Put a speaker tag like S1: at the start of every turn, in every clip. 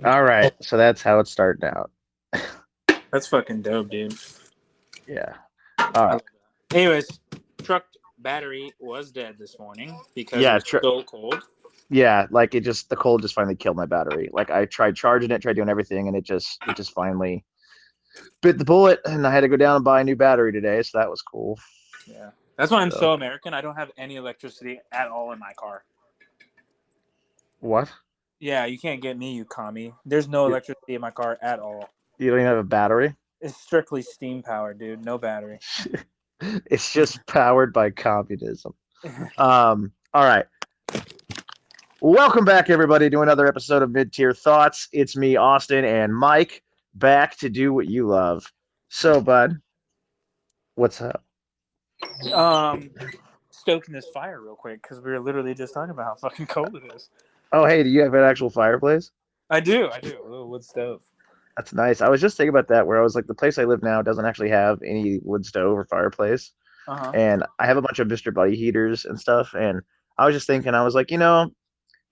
S1: All right, so that's how it's starting out.
S2: That's fucking dope, dude.
S1: Yeah. All right.
S2: Anyways, truck battery was dead this morning because it
S1: Yeah.
S2: was so cold.
S1: Yeah. Like the cold just finally killed my battery. Like I tried charging it, tried doing everything, and it just finally bit the bullet. And I had to go down and buy a new battery today, so that was cool.
S2: Yeah, that's why I'm
S1: So
S2: so American. I don't have any electricity at all in my car.
S1: what?
S2: Yeah, you can't get me, you commie. There's no
S1: You,
S2: electricity in my car at all.
S1: you don't even have a battery?
S2: It's strictly steam powered, dude. No battery.
S1: It's just powered by communism. All right. Welcome back, everybody, to another episode of Mid-Tier Thoughts. It's me, Austin, and Mike, back to do what you love. So, bud, what's up?
S2: Stoking this fire real quick because we were literally just talking about how fucking cold it is.
S1: Oh, hey, do you have an actual fireplace?
S2: I do. A little wood stove.
S1: That's nice. I was just thinking about that, where I was like, the place I live now doesn't actually have any wood stove or fireplace.
S2: Uh-huh.
S1: And I have a bunch of Mr. Buddy heaters and stuff. And I was just thinking, I was like,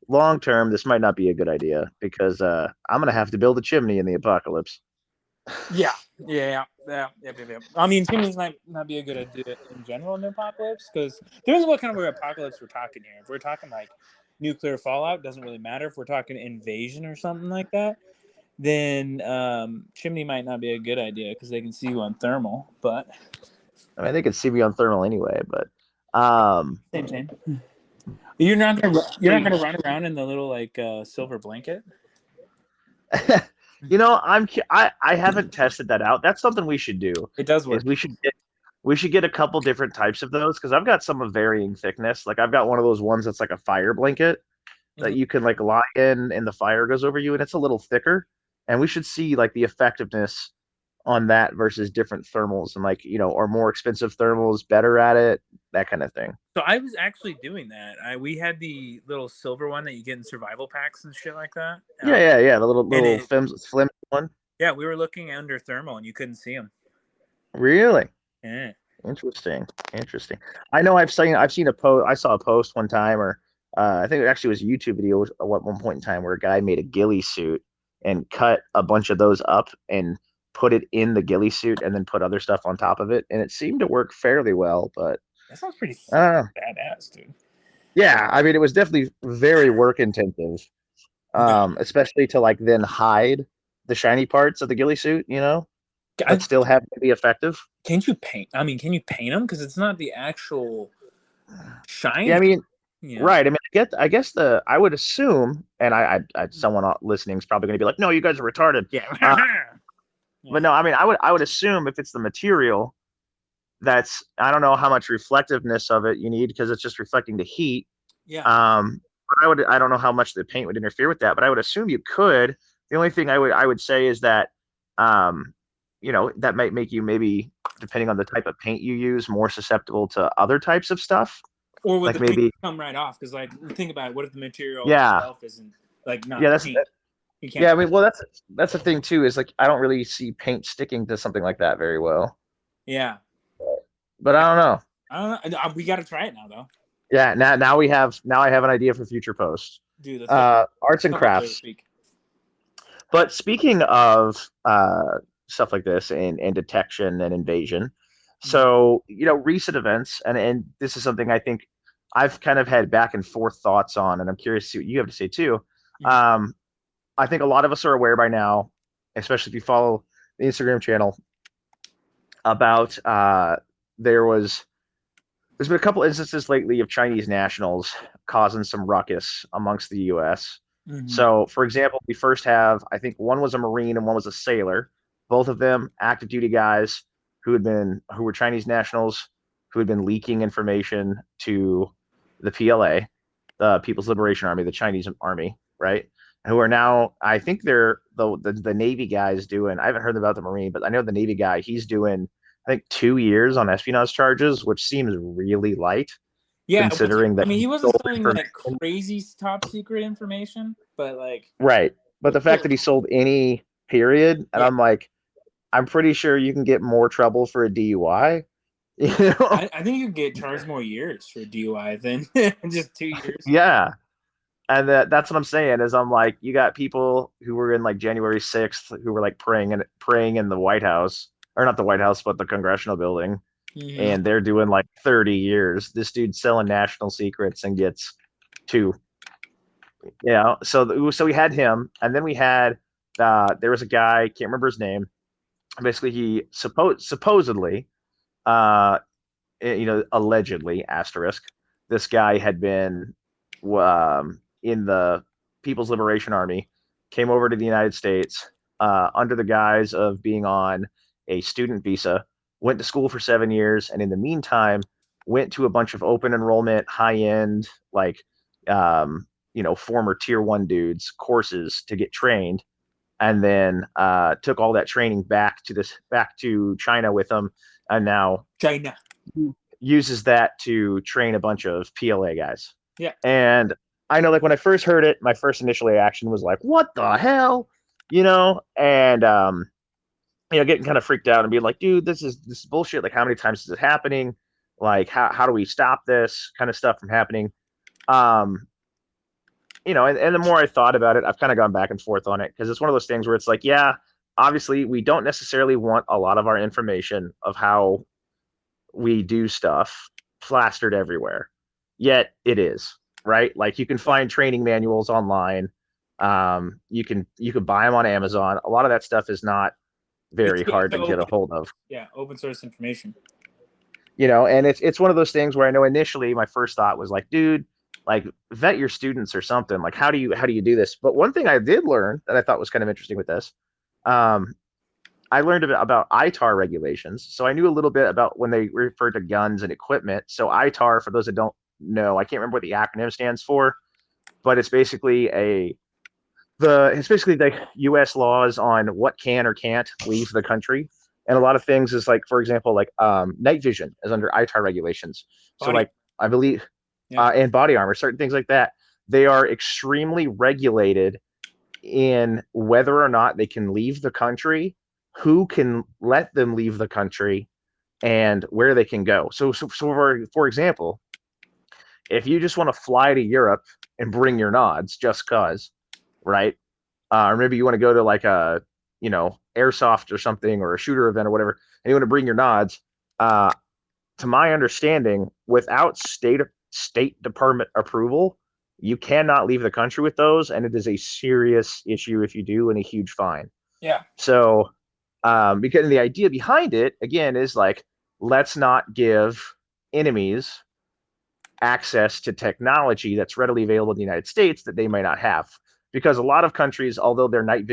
S1: long term, this might not be a good idea because I'm going to have to build a chimney in the apocalypse.
S2: Yeah. I mean, chimneys might not be a good idea in general in the apocalypse because there's what kind of apocalypse we're talking here. If we're talking like nuclear fallout, doesn't really matter. If we're talking invasion or something like that, then chimney might not be a good idea because they can see you on thermal. But
S1: I mean, they could see me on thermal anyway, but
S2: same. You're not gonna run around in the little like silver blanket.
S1: I haven't tested that out. That's something we should do.
S2: It does work.
S1: Is we should get a couple different types of those because I've got some of varying thickness. Like I've got one of those ones that's like a fire blanket that you can like lie in and the fire goes over you, and it's a little thicker. And we should see like the effectiveness on that versus different thermals, and like, are more expensive thermals better at it, that kind of thing.
S2: So I was actually doing that. We had the little silver one that you get in survival packs and shit like that.
S1: Yeah. The little flim one.
S2: Yeah, we were looking under thermal and you couldn't see them.
S1: Really?
S2: Yeah.
S1: Interesting. I know I've seen a post. I saw a post one time, or I think it actually was a YouTube video at one point in time where a guy made a ghillie suit and cut a bunch of those up and put it in the ghillie suit and then put other stuff on top of it, and it seemed to work fairly well. But
S2: that sounds pretty badass, dude.
S1: Yeah, I mean, it was definitely very work intensive, especially to like then hide the shiny parts of the ghillie suit, but still have it be effective.
S2: Can't you paint? I mean, can you paint them? Because it's not the actual shine.
S1: Yeah, I mean, right. I mean, I guess I would assume, and someone listening is probably going to be like, "No, you guys are retarded."
S2: Yeah.
S1: But no, I mean, I would assume if it's the material, I don't know how much reflectiveness of it you need because it's just reflecting the heat.
S2: Yeah.
S1: I don't know how much the paint would interfere with that, but I would assume you could. The only thing I would say is that, that might make you maybe, depending on the type of paint you use, more susceptible to other types of stuff.
S2: Or would
S1: like
S2: the
S1: maybe
S2: paint come right off? Because like, think about it. What if the material itself isn't like not?
S1: Yeah, that's
S2: paint? You can't.
S1: Yeah, I mean, well, that's the thing too. Is like I don't really see paint sticking to something like that very well.
S2: Yeah.
S1: But I don't know.
S2: We got to try it now, though.
S1: Yeah, now I have an idea for future posts.
S2: Dude,
S1: arts and crafts. But speaking of stuff like this and detection and invasion, so recent events, and this is something I think I've kind of had back and forth thoughts on, and I'm curious to see what you have to say too. I think a lot of us are aware by now, especially if you follow the Instagram channel, about there's been a couple instances lately of Chinese nationals causing some ruckus amongst the U.S. So, for example, we first have, I think one was a Marine and one was a sailor, both of them active duty guys who were Chinese nationals who had been leaking information to the PLA, the People's Liberation Army, the Chinese army, right? Who are now, I think they're the Navy guy's doing, I haven't heard about the Marine, but I know the Navy guy, he's doing, I think 2 years on espionage charges, which seems really light.
S2: Yeah,
S1: considering that
S2: he wasn't selling like crazy top secret information, but like
S1: right. But the fact that he sold any period, and I'm like, I'm pretty sure you can get more trouble for a DUI.
S2: I think you can get charged more years for DUI than just 2 years.
S1: Yeah. And that's what I'm saying is I'm like, you got people who were in like January 6th who were like praying in the White House, or not the White House, but the congressional building. And they're doing like 30 years. This dude's selling national secrets and gets two. So we had him, and then we had there was a guy, can't remember his name. Basically, he supposedly, uh, allegedly, asterisk, this guy had been in the People's Liberation Army, came over to the United States under the guise of being on a student visa, went to school for 7 years, and in the meantime, went to a bunch of open enrollment, high end, like, former tier 1 dudes courses to get trained, and then took all that training back to China with them, and now
S2: China
S1: uses that to train a bunch of PLA guys.
S2: Yeah.
S1: And I know, like, when I first heard it, my first initial reaction was like, what the hell? And getting kind of freaked out and being like, dude, this is bullshit. Like, how many times is it happening? Like, how do we stop this kind of stuff from happening? And the more I thought about it, I've kind of gone back and forth on it, because it's one of those things where it's like, yeah, obviously we don't necessarily want a lot of our information of how we do stuff plastered everywhere. Yet it is, right? Like, you can find training manuals online. You can buy them on Amazon. A lot of that stuff is not very hard to get a hold of.
S2: Yeah, open source information.
S1: And it's one of those things where I know initially my first thought was like, dude, like, vet your students or something. Like, how do you do this? But one thing I did learn that I thought was kind of interesting with this, I learned about ITAR regulations. So I knew a little bit about when they refer to guns and equipment. So ITAR, for those that don't know, I can't remember what the acronym stands for, but it's basically the U.S. laws on what can or can't leave the country. And a lot of things is, like, for example, like night vision is under ITAR regulations. So like, I believe, and body armor, certain things like that, they are extremely regulated in whether or not they can leave the country, who can let them leave the country, and where they can go. So for example, if you just want to fly to Europe and bring your nods just cause, right? Or maybe you want to go to like a, airsoft or something, or a shooter event or whatever, and you want to bring your nods. To my understanding, without State Department approval, you cannot leave the country with those, and it is a serious issue if you do, and a huge fine.
S2: Yeah.
S1: So, because the idea behind it, again, is like, let's not give enemies access to technology that's readily available in the United States that they might not have. Because a lot of countries, although their night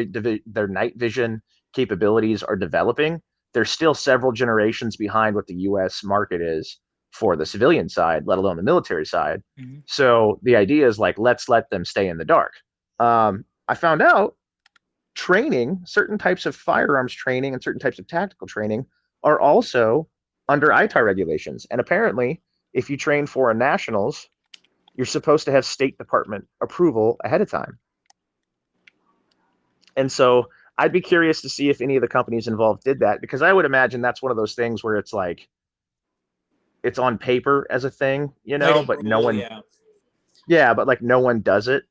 S1: vision capabilities are developing, they're still several generations behind what the U.S. market is for the civilian side, let alone the military side.
S2: Mm-hmm.
S1: So the idea is like, let's let them stay in the dark. I found out certain types of firearms training and certain types of tactical training are also under ITAR regulations. And apparently, if you train foreign nationals, you're supposed to have State Department approval ahead of time. And so I'd be curious to see if any of the companies involved did that, because I would imagine that's one of those things where it's like, it's on paper as a thing, but no one, but like, no one does it,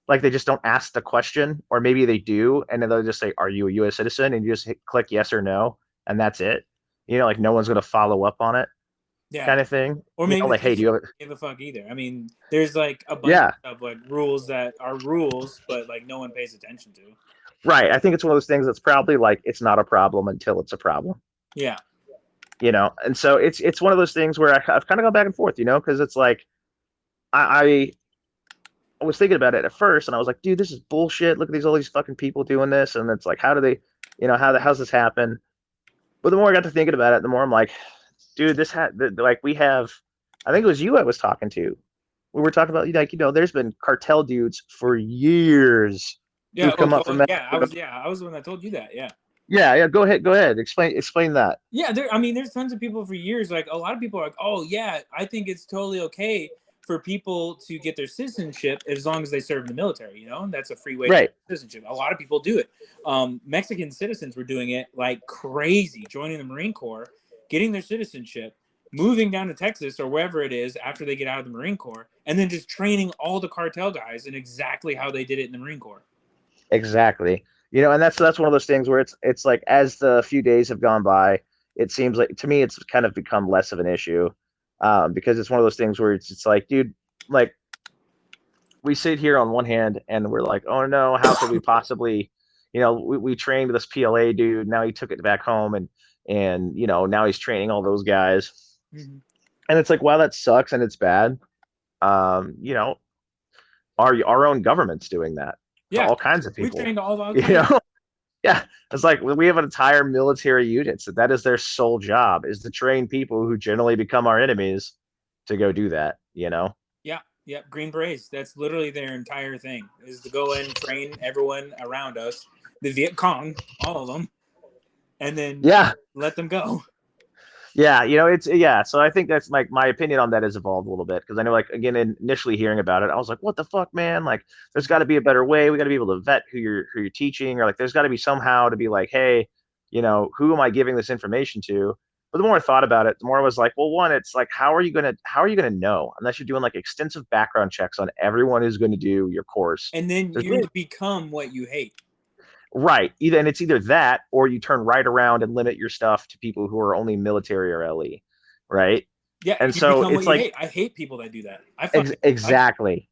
S1: like, they just don't ask the question, or maybe they do, and then they'll just say, are you a U.S. citizen? And you just click yes or no, and that's it. Like, no one's going to follow up on it.
S2: Yeah.
S1: Kind of thing.
S2: Or maybe
S1: like, hey, do you have
S2: give a fuck either? I mean, there's like a bunch of like rules that are rules, but like no one pays attention to.
S1: Right. I think it's one of those things that's probably like, it's not a problem until it's a problem.
S2: Yeah.
S1: And so it's one of those things where I've kind of gone back and forth, because it's like, I was thinking about it at first, and I was like, dude, this is bullshit. Look at all these fucking people doing this, and it's like, how do they, how's this happen? But the more I got to thinking about it, the more I'm like, dude, we have, I think it was you I was talking to. We were talking about, like, there's been cartel dudes for years who've come up from that.
S2: I was the one that told you that. Yeah.
S1: Yeah. Go ahead. Explain that.
S2: Yeah. There's tons of people for years. Like, a lot of people are like, oh yeah, I think it's totally okay for people to get their citizenship as long as they serve in the military. That's a free way to get citizenship. A lot of people do it. Mexican citizens were doing it like crazy, joining the Marine Corps, getting their citizenship, moving down to Texas or wherever it is after they get out of the Marine Corps, and then just training all the cartel guys in exactly how they did it in the Marine Corps.
S1: Exactly. And that's one of those things where it's like as the few days have gone by, it seems like to me it's kind of become less of an issue, because it's one of those things where it's like, dude, like we sit here on one hand and we're like, oh no, how could we possibly, we trained this PLA dude, now he took it back home and now he's training all those guys, and it's like, wow, that sucks and it's bad. Our own government's doing that.
S2: Yeah,
S1: all kinds of people.
S2: We trained all those.
S1: Yeah, it's like we have an entire military unit, so that is their sole job, is to train people who generally become our enemies to go do that.
S2: Yeah, Green Berets. That's literally their entire thing, is to go in, train everyone around us, the Viet Cong, all of them, and then let them go.
S1: Yeah, so I think that's my opinion on that has evolved a little bit, because I know, like, again, initially hearing about it, I was like, what the fuck, man? Like, there's got to be a better way. We got to be able to vet who you're teaching, or like there's got to be somehow to be like, hey, who am I giving this information to? But the more I thought about it, the more I was like, well, one, it's like, how are you gonna know unless you're doing like extensive background checks on everyone who's going to do your course,
S2: and then you become what you hate.
S1: Right. And it's either that, or you turn right around and limit your stuff to people who are only military or LE. Right.
S2: Yeah.
S1: And so it's like,
S2: I hate people that do that.
S1: Exactly.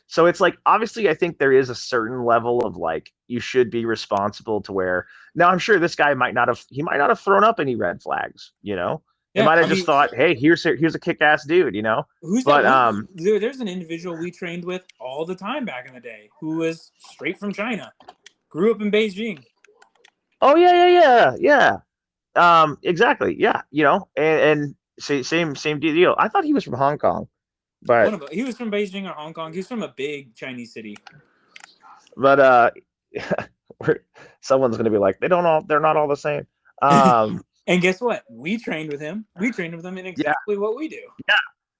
S1: So it's like, obviously, I think there is a certain level of like, you should be responsible to where, now I'm sure this guy might not have thrown up any red flags, He might have just thought, hey, here's a kick-ass dude,
S2: Who's
S1: but
S2: that? There's an individual we trained with all the time back in the day who was straight from China, grew up in Beijing.
S1: Oh yeah. Exactly. Yeah. And same deal. I thought he was from Hong Kong, but
S2: he was from Beijing or Hong Kong. He's from a big Chinese city.
S1: But someone's gonna be like, they're not all the same.
S2: And guess what? We trained with him. We trained with him in exactly what we do.
S1: Yeah.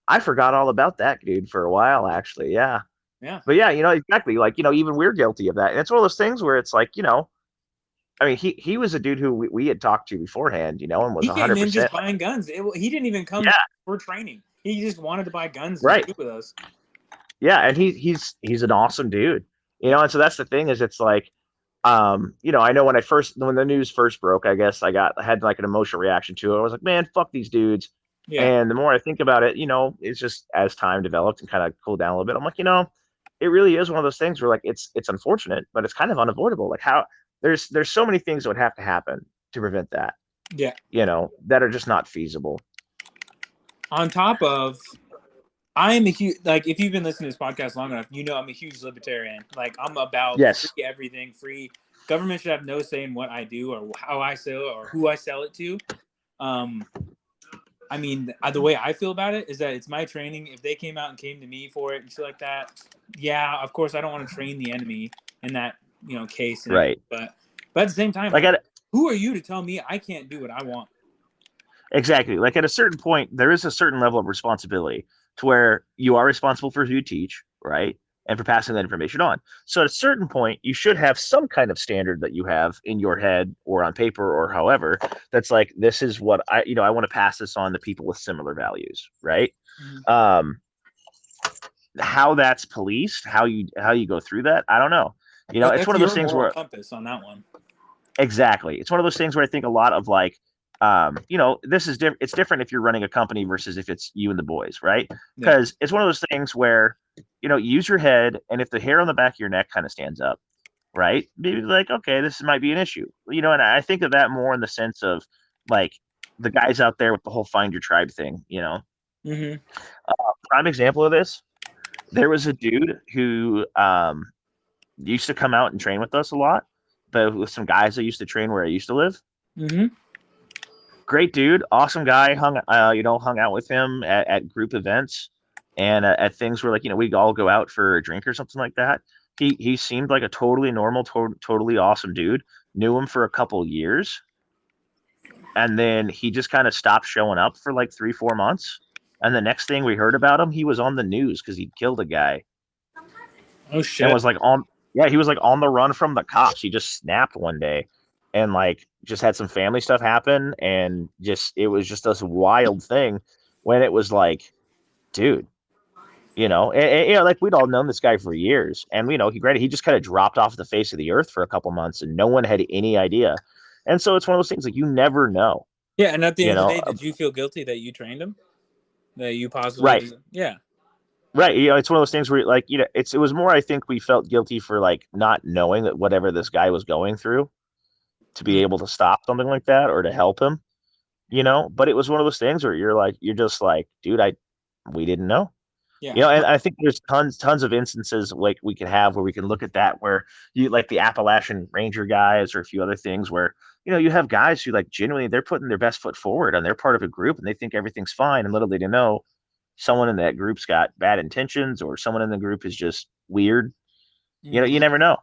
S1: I forgot all about that dude for a while, actually. Yeah.
S2: Yeah.
S1: But yeah, exactly. Like, even we're guilty of that. And it's one of those things where it's like, I mean, he was a dude who we had talked to beforehand, and was 100%. He came in
S2: just buying guns. He didn't even come for training. He just wanted to buy guns
S1: right.
S2: with us.
S1: Yeah, and he's an awesome dude. And so that's the thing, is it's like, I know when the news first broke, I guess I had like an emotional reaction to it. I was like, man, fuck these dudes. Yeah. And the more I think about it, it's just, as time developed and kind of cooled down a little bit, I'm like, it really is one of those things where, like, it's unfortunate, but it's kind of unavoidable. Like, how there's so many things that would have to happen to prevent that.
S2: Yeah.
S1: That are just not feasible.
S2: On top of, I am a huge, like, if you've been listening to this podcast long enough, I'm a huge libertarian. Like, I'm about free everything, free. Government should have no say in what I do or how I sell it or who I sell it to. I mean, the way I feel about it is that it's my training. If they came out and came to me for it and shit like that, yeah, of course I don't want to train the enemy in that, case.
S1: Right.
S2: But at the same time, who are you to tell me I can't do what I want?
S1: Exactly. Like, at a certain point, there is a certain level of responsibility to where you are responsible for who you teach, right? And for passing that information on. So at a certain point, you should have some kind of standard that you have in your head or on paper or however, that's like, this is what I want to pass this on to people with similar values, right? Mm-hmm. How that's policed, how you go through that, I don't know. It's one of those things where
S2: compass on that one.
S1: Exactly. It's one of those things where I think a lot of, like, this is it's different if you're running a company versus if it's you and the boys, right? Because it's one of those things where, use your head, and if the hair on the back of your neck kind of stands up, right? Maybe like, okay, this might be an issue, and I think of that more in the sense of, like, the guys out there with the whole find your tribe thing,
S2: Mm-hmm.
S1: Prime example of this, there was a dude who used to come out and train with us a lot, but with some guys that used to train where I used to live.
S2: Mm-hmm.
S1: Great dude, awesome guy. Hung out with him at group events and at things where, like, we'd all go out for a drink or something like that. He seemed like a totally normal, totally awesome dude. Knew him for a couple years, and then he just kind of stopped showing up for like 3-4 months. And the next thing we heard about him, he was on the news because he'd killed a guy.
S2: Oh shit!
S1: And was like he was like on the run from the cops. He just snapped one day. and like just had some family stuff happen, and just it was just this wild thing when it was like, dude, like we'd all known this guy for years, and he just kind of dropped off the face of the earth for a couple months, and no one had any idea. And so it's one of those things like you never know.
S2: Yeah, and at the
S1: You
S2: end of the
S1: know,
S2: day, did you feel guilty that you trained him? That you possibly
S1: right,
S2: did? Yeah.
S1: right. It's one of those things where like it was more I think we felt guilty for like not knowing that whatever this guy was going through to be
S2: Mhm.
S1: able to stop something like that or to help him. But it was one of those things where you're just like, dude, we didn't know.
S2: Yeah.
S1: And I think there's tons of instances like we can have where we can look at that where you like the Appalachian Ranger guys or a few other things where you have guys who like genuinely they're putting their best foot forward and they're part of a group and they think everything's fine and little they know someone in that group's got bad intentions or someone in the group is just weird. You
S2: Mhm.
S1: never know.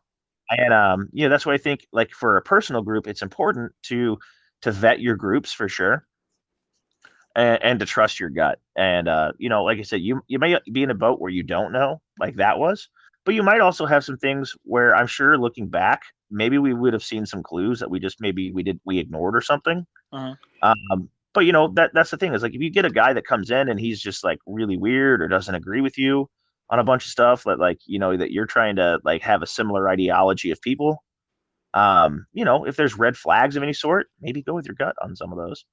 S1: And that's why I think like for a personal group it's important to vet your groups for sure and to trust your gut. And like I said, you may be in a boat where you don't know, like that was, but you might also have some things where I'm sure looking back, maybe we would have seen some clues that we just maybe we ignored or something.
S2: Uh-huh.
S1: But that's the thing is like if you get a guy that comes in and he's just like really weird or doesn't agree with you on a bunch of stuff that like that you're trying to like have a similar ideology of people. If there's red flags of any sort, maybe go with your gut on some of those.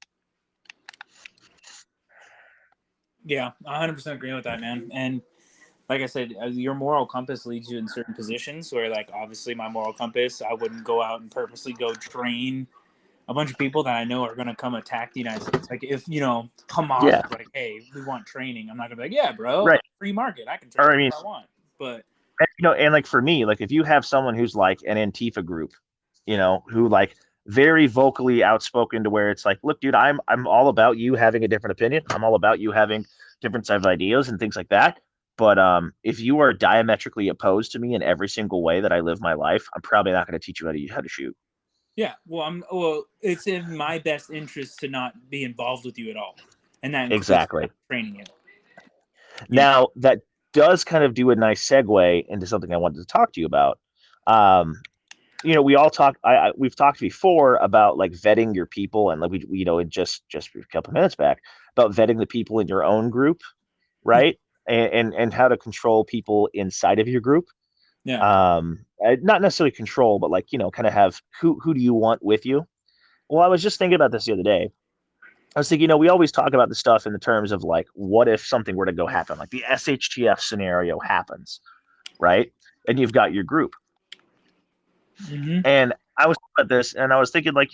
S2: Yeah, 100% agree with that, man. And like I said, your moral compass leads you in certain positions where, like, obviously my moral compass, I wouldn't go out and purposely go train a bunch of people that I know are going to come attack the United States. Like, if, Hamas
S1: Yeah,
S2: is like, hey, we want training, I'm not going to be like, yeah, bro,
S1: right.
S2: free market. I can train
S1: Or I mean,
S2: whoever I want. But,
S1: and like for me, like if you have someone who's like an Antifa group, who like very vocally outspoken to where it's like, look, dude, I'm all about you having a different opinion. I'm all about you having different types of ideas and things like that. But if you are diametrically opposed to me in every single way that I live my life, I'm probably not going to teach you how to shoot.
S2: yeah, well, it's in my best interest to not be involved with you at all. And that includes
S1: Exactly.
S2: training it.
S1: Now that does kind of do a nice segue into something I wanted to talk to you about. Um, we all talk. We've talked before about like vetting your people, and like just a couple minutes back about vetting the people in your own group, right? And how to control people inside of your group.
S2: Yeah.
S1: Not necessarily control, but like kind of have who do you want with you? Well, I was just thinking about this the other day. I was thinking, we always talk about this stuff in the terms of like, what if something were to go happen, like the SHTF scenario happens, right? And you've got your group.
S2: Mm-hmm.
S1: And I was thinking about this, and I was thinking, like,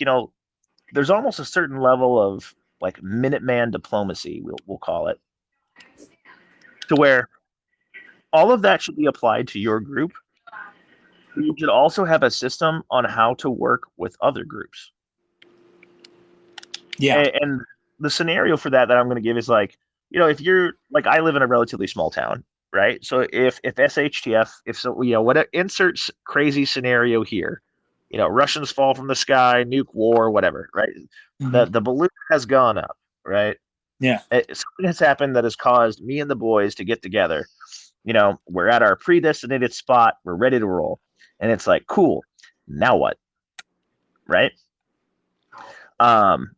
S1: there's almost a certain level of like Minuteman diplomacy, we'll call it, to where all of that should be applied to your group. You should also have a system on how to work with other groups.
S2: Yeah.
S1: And the scenario for that I'm going to give is like, if you're like, I live in a relatively small town, right? So if SHTF, if so, what inserts crazy scenario here, Russians fall from the sky, nuke war, whatever, right?
S2: Mm-hmm.
S1: The balloon has gone up, right?
S2: Yeah.
S1: Something has happened that has caused me and the boys to get together. We're at our predestinated spot. We're ready to roll. And it's like, cool. Now what? Right? Um,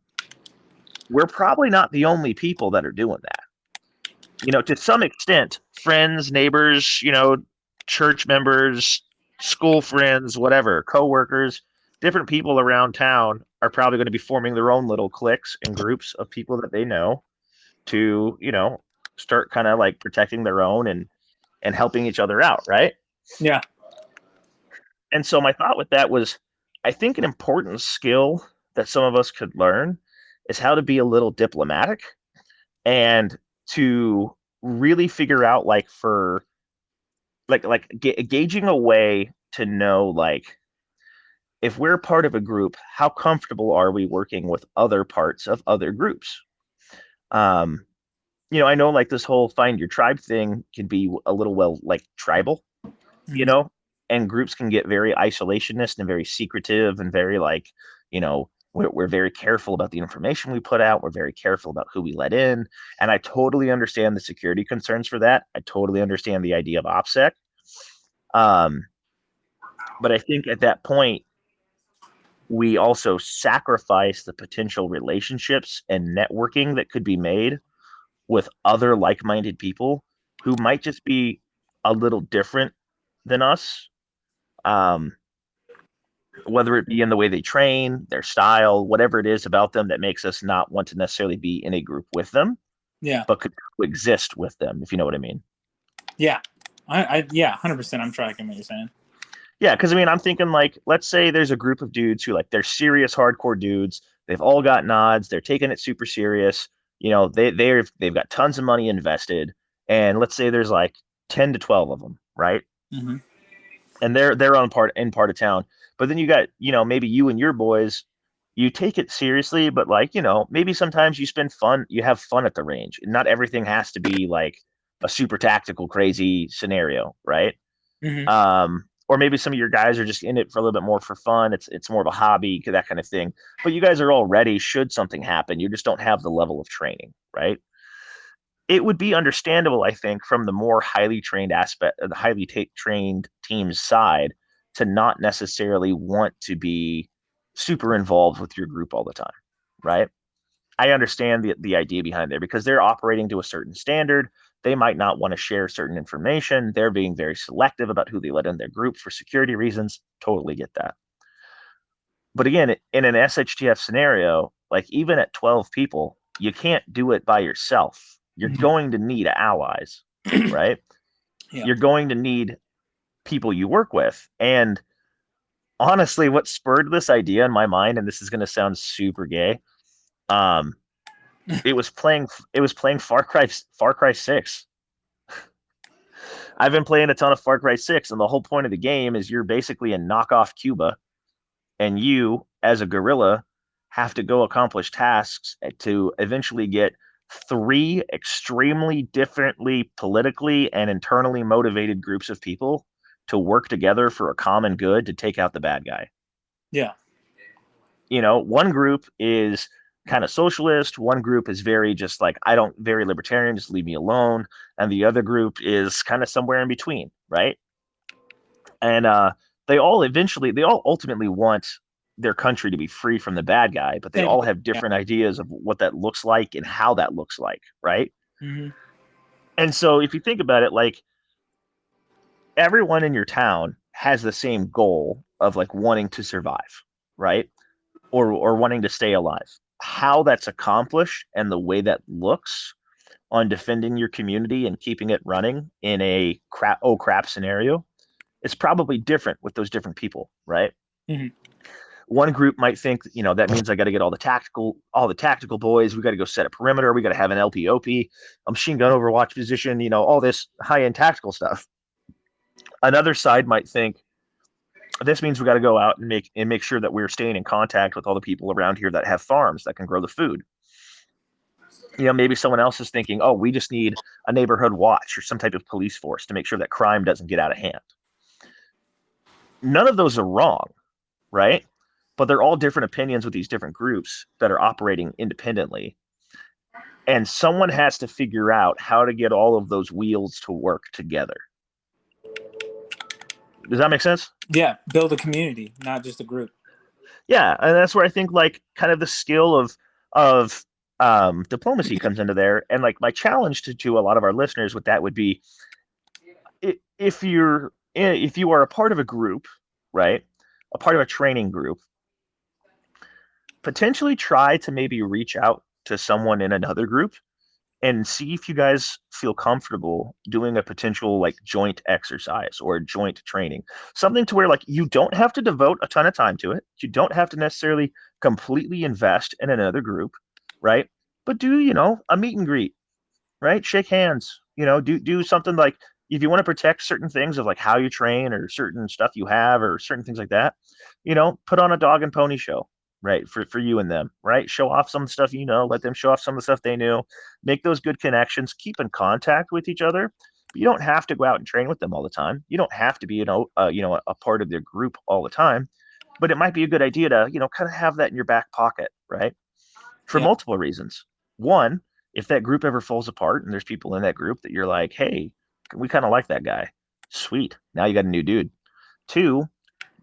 S1: we're probably not the only people that are doing that. To some extent, friends, neighbors, church members, school friends, whatever, coworkers, different people around town are probably going to be forming their own little cliques and groups of people that they know to, start kind of like protecting their own and helping each other out, right?
S2: Yeah.
S1: And so my thought with that was, I think an important skill that some of us could learn is how to be a little diplomatic and to really figure out like for gauging a way to know like if we're part of a group, how comfortable are we working with other parts of other groups? Um, I know like this whole find your tribe thing can be a little well like tribal, you
S2: Mm-hmm.
S1: know, and groups can get very isolationist and very secretive and very like, we're very careful about the information we put out. We're very careful about who we let in. And I totally understand the security concerns for that. I totally understand the idea of OPSEC. But I think at that point, we also sacrifice the potential relationships and networking that could be made with other like-minded people who might just be a little different than us, um, whether it be in the way they train, their style, whatever it is about them that makes us not want to necessarily be in a group with them,
S2: Yeah.
S1: but could coexist with them, if you know what I mean.
S2: Yeah. Yeah, 100%. I'm tracking what you're saying.
S1: Yeah, because I mean, I'm thinking like, let's say there's a group of dudes who like they're serious hardcore dudes. They've all got nods. They're taking it super serious. You know, they've got tons of money invested, and let's say there's like 10 to 12 of them, right?
S2: Mm-hmm.
S1: And they're on part of town. But then you got, maybe you and your boys, you take it seriously, but like, maybe sometimes you have fun at the range. Not everything has to be like a super tactical, crazy scenario, right?
S2: Mm-hmm.
S1: Or maybe some of your guys are just in it for a little bit more for fun. It's more of a hobby, that kind of thing. But you guys are all ready should something happen. You just don't have the level of training, right? It would be understandable, I think, from the more highly trained aspect, the trained team's side, to not necessarily want to be super involved with your group all the time, right? I understand the idea behind there because they're operating to a certain standard. They might not want to share certain information. They're being very selective about who they let in their group for security reasons. Totally get that. But again, in an SHTF scenario, like even at 12 people, you can't do it by yourself. You're
S2: Mm-hmm.
S1: going to need allies, right?
S2: Yeah.
S1: You're going to need people you work with. And honestly, what spurred this idea in my mind, and this is going to sound super gay, um, it was playing Far Cry 6. I've been playing a ton of Far Cry 6, and the whole point of the game is you're basically a knockoff Cuba, and you, as a guerrilla, have to go accomplish tasks to eventually get three extremely differently politically and internally motivated groups of people to work together for a common good to take out the bad guy.
S2: Yeah.
S1: One group is kind of socialist, one group is very just like, very libertarian, just leave me alone, and the other group is kind of somewhere in between, right? And they all ultimately want their country to be free from the bad guy, but they
S2: Same
S1: all
S2: here.
S1: have
S2: Yeah.
S1: different ideas of what that looks like and how that looks like, right?
S2: Mm-hmm.
S1: And so if you think about it, like everyone in your town has the same goal of like wanting to survive, right? Or wanting to stay alive. How that's accomplished and the way that looks on defending your community and keeping it running in a crap scenario is probably different with those different people, right?
S2: Mm-hmm.
S1: One group might think, that means I got to get all the tactical boys. We got to go set a perimeter. We got to have an LPOP, a machine gun overwatch position, all this high end tactical stuff. Another side might think this means we got to go out and make sure that we're staying in contact with all the people around here that have farms that can grow the food. Maybe someone else is thinking, oh, we just need a neighborhood watch or some type of police force to make sure that crime doesn't get out of hand. None of those are wrong, right? But they're all different opinions with these different groups that are operating independently. And someone has to figure out how to get all of those wheels to work together. Does that make sense?
S2: Yeah. Build a community, not just a group.
S1: Yeah, and that's where I think like kind of the skill of diplomacy comes into there. And like my challenge to a lot of our listeners with that would be, if you are a part of a group, right, a part of a training group, potentially try to maybe reach out to someone in another group and see if you guys feel comfortable doing a potential like joint exercise or joint training. Something to where like you don't have to devote a ton of time to it. You don't have to necessarily completely invest in another group, right? But do, a meet and greet, right? Shake hands, do something like, if you want to protect certain things of like how you train or certain stuff you have or certain things like that, put on a dog and pony show, right? For you and them, right? Show off some of the stuff, let them show off some of the stuff they knew, make those good connections, keep in contact with each other. But you don't have to go out and train with them all the time. You don't have to be, a part of their group all the time, but it might be a good idea to, kind of have that in your back pocket, right? For
S2: Yeah.
S1: multiple reasons. One, if that group ever falls apart and there's people in that group that you're like, hey, we kind of like that guy. Sweet. Now you got a new dude. Two,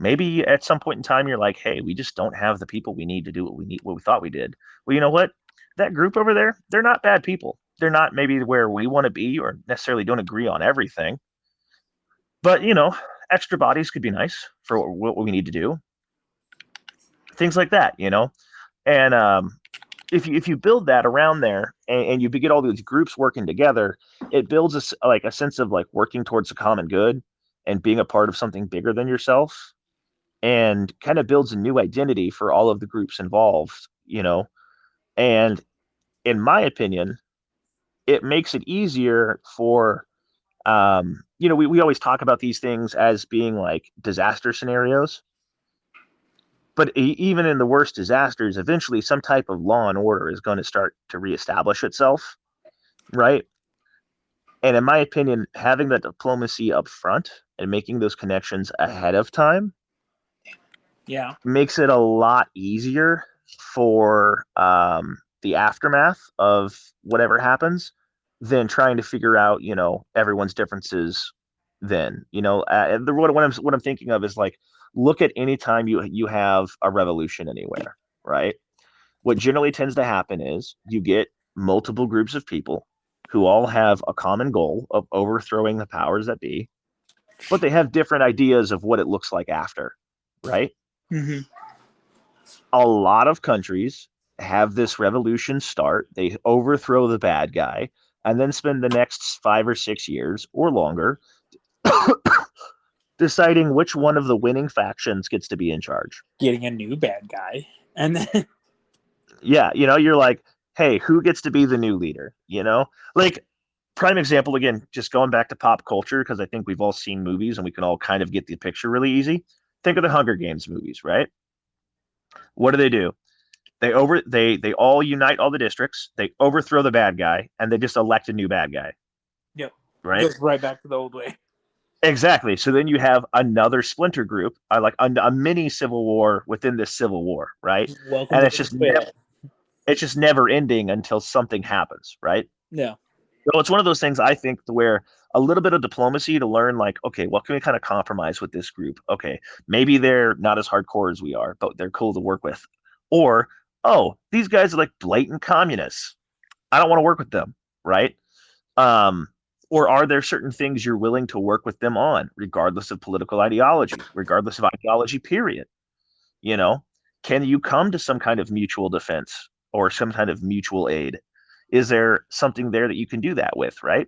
S1: Maybe at some point in time, you're like, hey, we just don't have the people we need to do what we thought we did. Well, you know what? That group over there, they're not bad people. They're not maybe where we want to be or necessarily don't agree on everything. But, extra bodies could be nice for what we need to do. Things like that, And if you build that around there and you get all these groups working together, it builds a sense of like working towards a common good and being a part of something bigger than yourself, and kind of builds a new identity for all of the groups involved. And in my opinion, it makes it easier for we always talk about these things as being like disaster scenarios, but even in the worst disasters, eventually some type of law and order is going to start to reestablish itself, right? And in my opinion, having that diplomacy up front and making those connections ahead of time
S2: Yeah.
S1: makes it a lot easier for the aftermath of whatever happens than trying to figure out, everyone's differences. Then, what I'm thinking of is like, look at any time you have a revolution anywhere, right? What generally tends to happen is you get multiple groups of people who all have a common goal of overthrowing the powers that be, but they have different ideas of what it looks like after, right?
S2: Mm-hmm.
S1: A lot of countries have this revolution start, they overthrow the bad guy, and then spend the next 5 or 6 years or longer deciding which one of the winning factions gets to be in charge.
S2: Getting a new bad guy. And then
S1: Yeah, you're like, hey, who gets to be the new leader? Like, prime example, again, just going back to pop culture, because I think we've all seen movies and we can all kind of get the picture really easy. Think of the Hunger Games movies, right? What do? They all unite all the districts, they overthrow the bad guy, and they just elect a new bad guy.
S2: Yep.
S1: Right?
S2: Goes right back to the old way.
S1: Exactly. So then you have another splinter group, like a mini civil war within this civil war, right?
S2: Welcome
S1: And
S2: to
S1: it's just never ending until something happens, right?
S2: Yeah.
S1: So it's one of those things, I think, to where a little bit of diplomacy to learn, like, okay, what can we kind of compromise with this group? Okay, maybe they're not as hardcore as we are, but they're cool to work with. Or, oh, these guys are like blatant communists. I don't want to work with them, right? Um, or are there certain things you're willing to work with them on, regardless of political ideology, regardless of ideology, period? You know, can you come to some kind of mutual defense or some kind of mutual aid? Is there something there that you can do that with, right?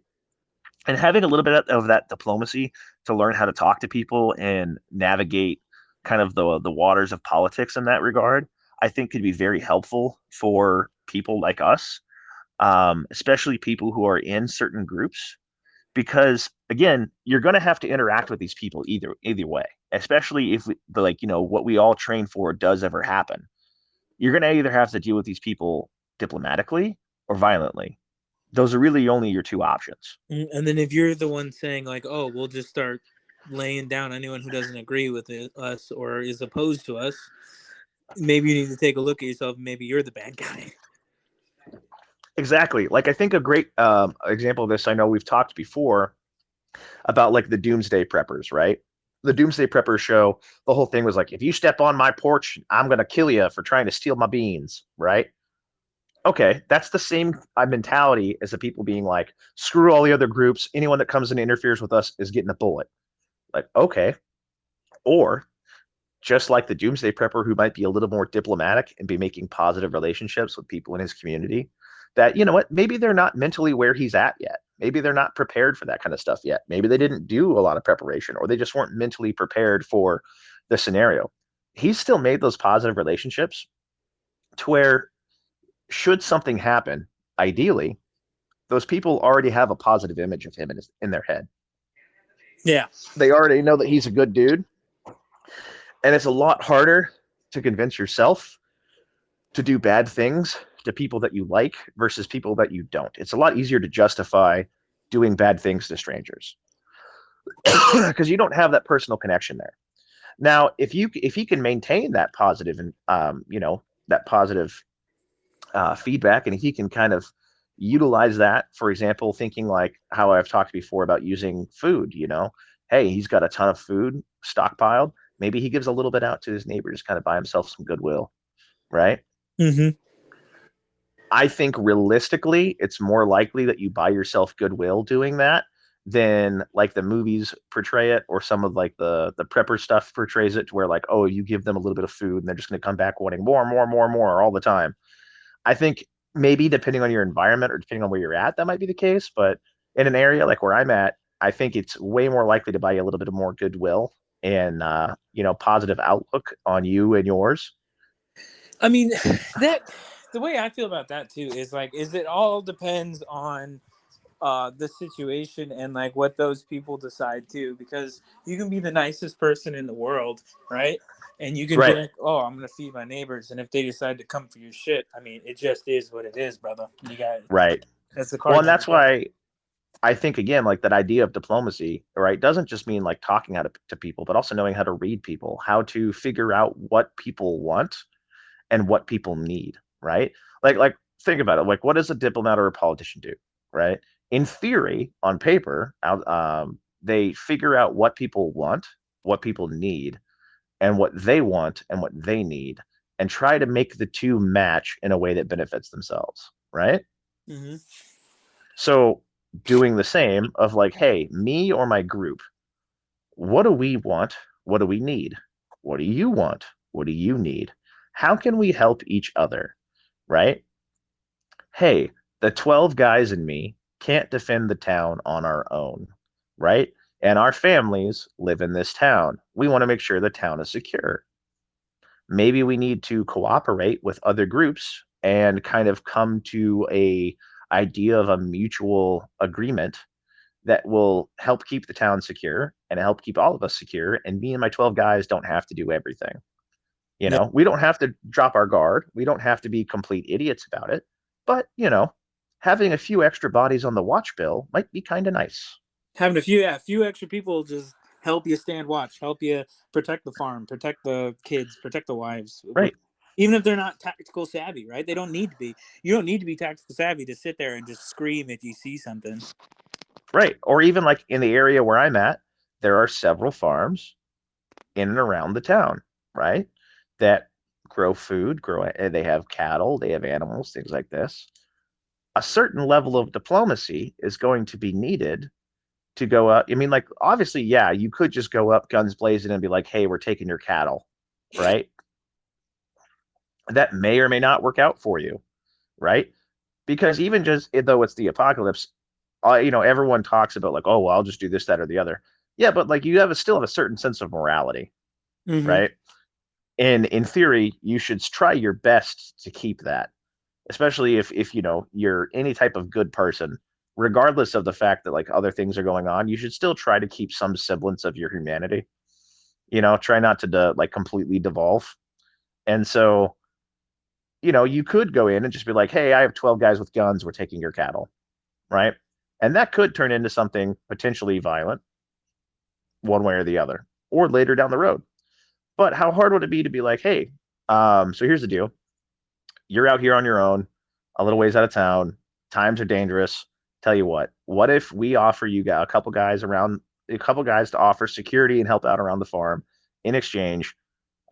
S1: And having a little bit of that diplomacy to learn how to talk to people and navigate kind of the waters of politics in that regard, I think could be very helpful for people like us, especially people who are in certain groups, because again, you're going to have to interact with these people either way, especially if what we all train for does ever happen. You're going to either have to deal with these people diplomatically or violently. Those are really only your two options.
S2: And then if you're the one saying like, oh, we'll just start laying down anyone who doesn't agree with us or is opposed to us, maybe you need to take a look at yourself. Maybe you're the bad guy.
S1: Exactly. Like, I think a great example of this, I know we've talked before about like the Doomsday Preppers, right? The Doomsday Preppers show, the whole thing was like, if you step on my porch, I'm going to kill you for trying to steal my beans, right? Okay, that's the same mentality as the people being like, screw all the other groups. Anyone that comes and interferes with us is getting a bullet. Like, okay. Or just like the Doomsday Prepper, who might be a little more diplomatic and be making positive relationships with people in his community, that, you know what, maybe they're not mentally where he's at yet. Maybe they're not prepared for that kind of stuff yet. Maybe they didn't do a lot of preparation, or they just weren't mentally prepared for the scenario. He's still made those positive relationships to where, should something happen, ideally, those people already have a positive image of him in their head.
S2: Yeah.
S1: They already know that he's a good dude. And it's a lot harder to convince yourself to do bad things to people that you like versus people that you don't. It's a lot easier to justify doing bad things to strangers because you don't have that personal connection there. Now, if he can maintain that positive and that positive feedback, and if he can kind of utilize that, for example, thinking like how I've talked before about using food, hey, he's got a ton of food stockpiled. Maybe he gives a little bit out to his neighbors, kind of buy himself some goodwill, right?
S2: Mm-hmm.
S1: I think realistically, it's more likely that you buy yourself goodwill doing that than like the movies portray it, or some of like the prepper stuff portrays it to where like, oh, you give them a little bit of food and they're just going to come back wanting more, more, more, more all the time. I think maybe depending on your environment or depending on where you're at, that might be the case. But in an area like where I'm at, I think it's way more likely to buy you a little bit of more goodwill and positive outlook on you and yours.
S2: I mean, that the way I feel about that too is like, is it all depends on the situation and like what those people decide too, because you can be the nicest person in the world, right? And you can be
S1: Right.
S2: like, oh, I'm gonna feed my neighbors, and if they decide to come for your shit, I mean, it just is what it is, brother. You got
S1: Right.
S2: that's the
S1: Well,
S2: cards
S1: and
S2: you're
S1: that's
S2: dealt.
S1: why I think again, like that idea of diplomacy, right, doesn't just mean like talking to people, but also knowing how to read people, how to figure out what people want and what people need, right? Like think about it. Like, what does a diplomat or a politician do, right? In theory, on paper, they figure out what people want, what people need, and what they want and what they need, and try to make the two match in a way that benefits themselves, right?
S2: Mm-hmm.
S1: So doing the same of like, hey, me or my group, what do we want? What do we need? What do you want? What do you need? How can we help each other? Right? Hey, the 12 guys and me can't defend the town on our own. Right? And our families live in this town. We want to make sure the town is secure. Maybe we need to cooperate with other groups and kind of come to a idea of a mutual agreement that will help keep the town secure and help keep all of us secure. And me and my 12 guys don't have to do everything.
S2: Yeah.
S1: We don't have to drop our guard. We don't have to be complete idiots about it. But, having a few extra bodies on the watch bill might be kind of nice.
S2: Having a few extra people just help you stand watch, help you protect the farm, protect the kids, protect the wives.
S1: Right.
S2: Even if they're not tactical savvy, right? They don't need to be. You don't need to be tactical savvy to sit there and just scream if you see something.
S1: Right. Or even like in the area where I'm at, there are several farms in and around the town, right? That grow food, they have cattle, they have animals, things like this. A certain level of diplomacy is going to be needed to go up. I mean, like, obviously, yeah, you could just go up guns blazing and be like, hey, we're taking your cattle, right? That may or may not work out for you, right? Because even just though it's the apocalypse, everyone talks about like, oh, well, I'll just do this, that, or the other. Yeah, but like you still have a certain sense of morality,
S2: Mm-hmm.
S1: right? And in theory, you should try your best to keep that, especially if you're any type of good person, regardless of the fact that like other things are going on. You should still try to keep some semblance of your humanity. Try not to like completely devolve. And so, you could go in and just be like, hey, I have 12 guys with guns, we're taking your cattle, right? And that could turn into something potentially violent, one way or the other, or later down the road. But how hard would it be to be like, hey, so here's the deal. You're out here on your own, a little ways out of town. Times are dangerous. Tell you what if we offer you a couple guys to offer security and help out around the farm? In exchange,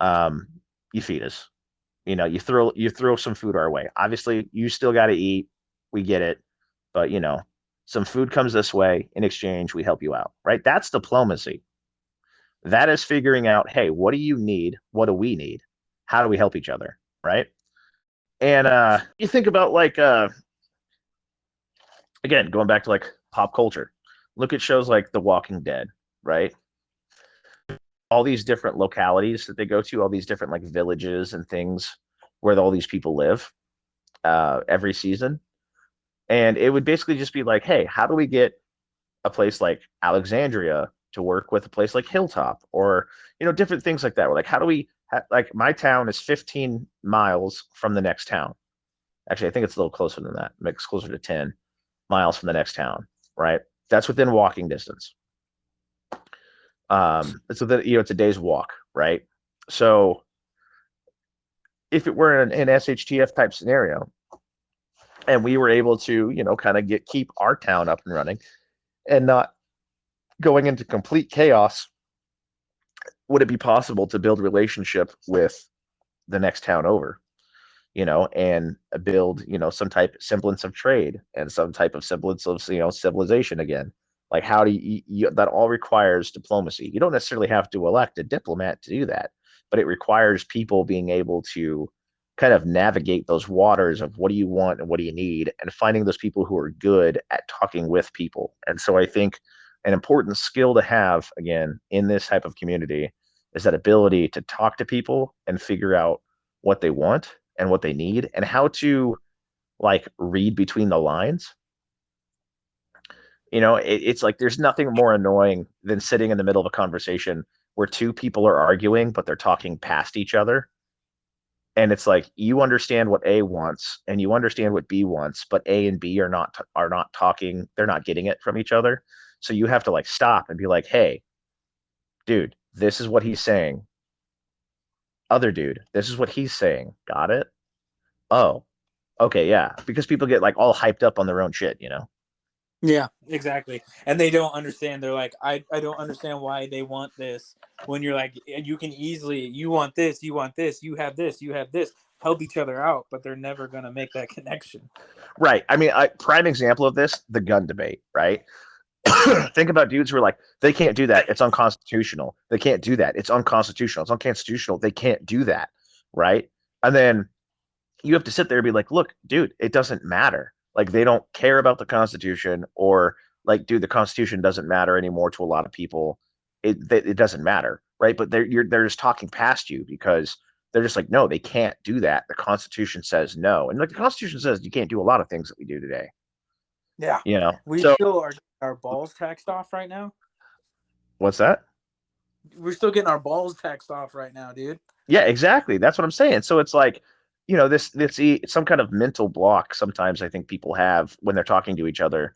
S1: you feed us. You throw some food our way. Obviously, you still got to eat. We get it, but some food comes this way. In exchange, we help you out. Right? That's diplomacy. That is figuring out, hey, what do you need? What do we need? How do we help each other? Right? And you think about like again, going back to like pop culture. Look at shows like The Walking Dead, right? All these different localities that they go to, all these different like villages and things where all these people live every season. And it would basically just be like, hey, how do we get a place like Alexandria to work with a place like Hilltop, or different things like that? We're like, how do we like my town is 15 miles from the next town. Actually, I think it's a little closer than that. It's closer to 10 miles from the next town, right? That's within walking distance. So that it's a day's walk, right? So if it were an SHTF type scenario, and we were able to, kind of keep our town up and running, and not going into complete chaos would it be possible to build relationship with the next town over, and build, some type semblance of trade and some type of semblance of, civilization again? Like, how do that all requires diplomacy. You don't necessarily have to elect a diplomat to do that, but it requires people being able to kind of navigate those waters of what do you want and what do you need, and finding those people who are good at talking with people. And so I think an important skill to have, again, in this type of community, is that ability to talk to people and figure out what they want and what they need, and how to, like, read between the lines. It's like there's nothing more annoying than sitting in the middle of a conversation where two people are arguing, but they're talking past each other. And it's like, you understand what A wants and you understand what B wants, but A and B are not talking. They're not getting it from each other. So you have to, like, stop and be like, hey, dude, this is what he's saying. Other dude, this is what he's saying. Got it? Oh, okay, yeah. Because people get, like, all hyped up on their own shit.
S2: Yeah, exactly. And they don't understand. They're like, I don't understand why they want this. When you're like, you can easily, you want this, you want this, you have this, you have this, help each other out, but they're never going to make that connection.
S1: Right. I mean, prime example of this, the gun debate, right? Think about dudes who are like, they can't do that. It's unconstitutional. They can't do that. It's unconstitutional. It's unconstitutional. They can't do that. Right. And then you have to sit there and be like, look, dude, it doesn't matter. Like, they don't care about the Constitution, or, like, dude, the Constitution doesn't matter anymore to a lot of people. It doesn't matter. Right. But they're just talking past you because they're just like, no, they can't do that. The Constitution says no. And, like, the Constitution says you can't do a lot of things that we do today.
S2: Yeah. We
S1: So
S2: still are our balls taxed off right now.
S1: what's that?
S2: We're still getting our balls taxed off right now, dude.
S1: Yeah, exactly. That's what I'm saying. So it's like, this some kind of mental block sometimes I think people have when they're talking to each other,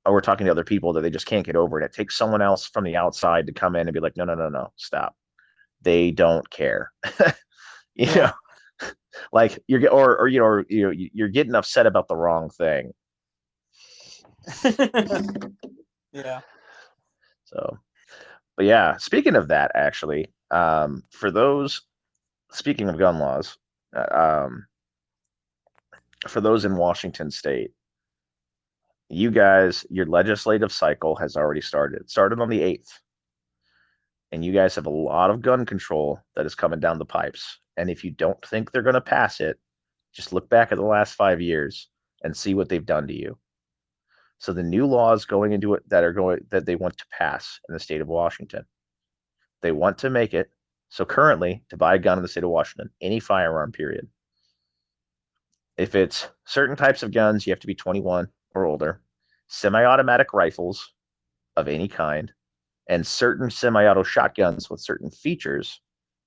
S1: or we're talking to other people, that they just can't get over it. It takes someone else from the outside to come in and be like, no, no, no, no, stop. They don't care. you
S2: Yeah.
S1: know, like, you're getting upset about the wrong thing.
S2: Yeah.
S1: So, but yeah, speaking of that, actually, for those, speaking of gun laws, for those in Washington State, you guys, your legislative cycle has already started. It started on the 8th, and you guys have a lot of gun control that is coming down the pipes. And if you don't think they're going to pass it, just look back at the last 5 years and see what they've done to you. So the new laws going into it that they want to pass in the state of Washington, they want to make it so currently, to buy a gun in the state of Washington, any firearm, period, if it's certain types of guns, you have to be 21 or older. Semi-automatic rifles of any kind and certain semi-auto shotguns with certain features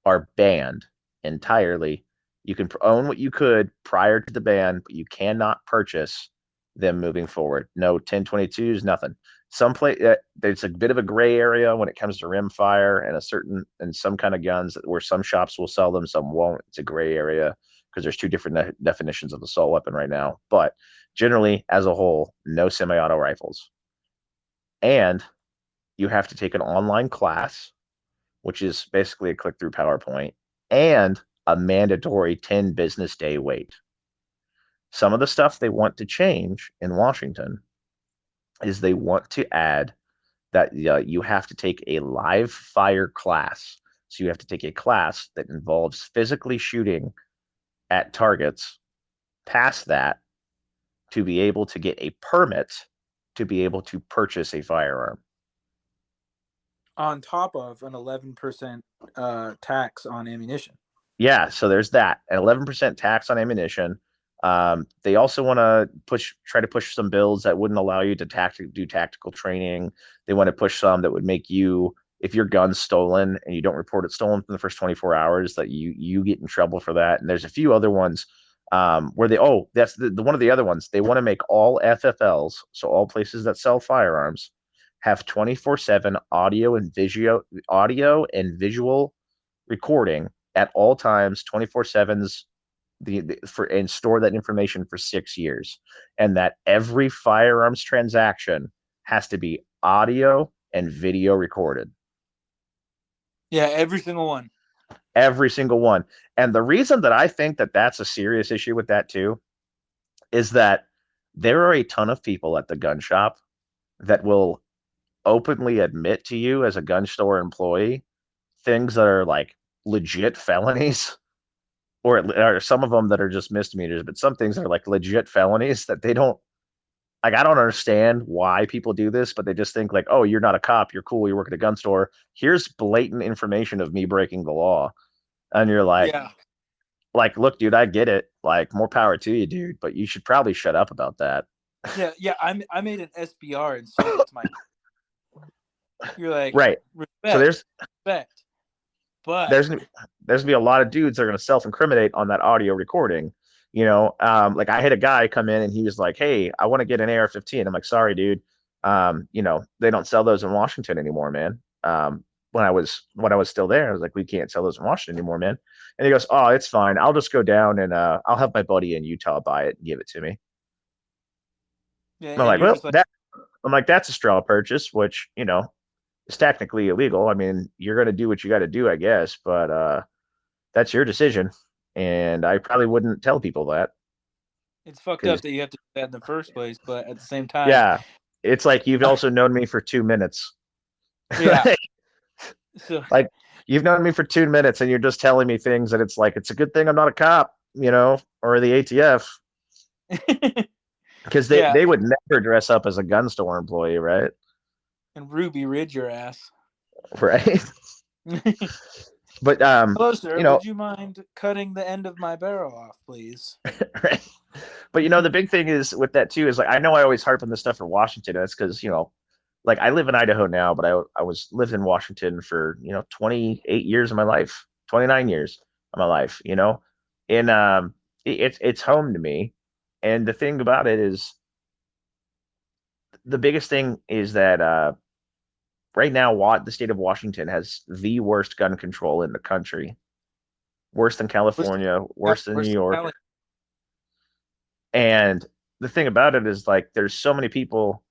S1: are banned entirely. You can own what you could prior to the ban, but you cannot purchase them moving forward. No 1022s, nothing. There's a bit of a gray area when it comes to rimfire and some kind of guns where some shops will sell them, some won't. It's a gray area because there's two different definitions of assault weapon right now. But generally, as a whole, no semi-auto rifles. And you have to take an online class, which is basically a click through PowerPoint, and a mandatory 10 business day wait. Some of the stuff they want to change in Washington is they want to add that you have to take a live fire class. So you have to take a class that involves physically shooting at targets, pass that to be able to get a permit to be able to purchase a firearm.
S2: On top of an 11% tax on ammunition.
S1: Yeah, so there's that, an 11% tax on ammunition. They also want to try to push some bills that wouldn't allow you to do tactical training. They want to push some that would make you, if your gun's stolen and you don't report it stolen in the first 24 hours, that you get in trouble for that. And there's a few other ones where that's the one of the other ones. They want to make all FFLs, so all places that sell firearms, have 24/7 audio and visual recording at all times, 24/7s, and store that information for 6 years, and that every firearms transaction has to be audio and video recorded.
S2: Yeah, every single one.
S1: Every single one. And the reason that I think that that's a serious issue with that too is that there are a ton of people at the gun shop that will openly admit to you as a gun store employee things that are like legit felonies, or some of them that are just misdemeanors, but some things are like legit felonies that they don't like. I don't understand why people do this, but they just think like, oh, you're not a cop, you're cool, you work at a gun store. Here's blatant information of me breaking the law. And you're
S2: Yeah.
S1: like, look, dude, I get it. Like, more power to you, dude, but you should probably shut up about that.
S2: Yeah. I made an SBR and sent it to my. You're like,
S1: Right. So
S2: respect, respect, but
S1: there's gonna be a lot of dudes that are gonna self-incriminate on that audio recording. Like I had a guy come in and he was like, "Hey, I want to get an AR-15." I'm like, "Sorry, dude. They don't sell those in Washington anymore, man." When I was still there, I was like, "We can't sell those in Washington anymore, man." And he goes, "Oh, it's fine. I'll just go down and I'll have my buddy in Utah buy it and give it to me."
S2: yeah,
S1: And I'm
S2: and
S1: like,
S2: you're
S1: "Well,
S2: just like,
S1: that's a straw purchase, which is technically illegal. I mean, you're gonna do what you got to do, I guess, but that's your decision." And I probably wouldn't tell people that
S2: it's fucked up
S1: because,
S2: that you have to do that in the first place, but at the same time,
S1: yeah, it's like you've also known me for 2 minutes.
S2: yeah. So
S1: Like, you've known me for 2 minutes and you're just telling me things that it's like, it's a good thing I'm not a cop, or the ATF, because they,
S2: yeah,
S1: they would never dress up as a gun store employee, right?
S2: and Ruby rid your ass.
S1: Right. But,
S2: Hello, sir.
S1: you know,
S2: Would you mind cutting the end of my barrel off, please?
S1: right. But the big thing is with that too is like I know I always harp on this stuff for Washington. That's because like I live in Idaho now, but I lived in Washington for 28 years of my life, 29 years of my life. And it's home to me. And the thing about it is the biggest thing is that right now, the state of Washington has the worst gun control in the country, worse than California, worse than New
S2: Where's
S1: York. And the thing about it is like there's so many people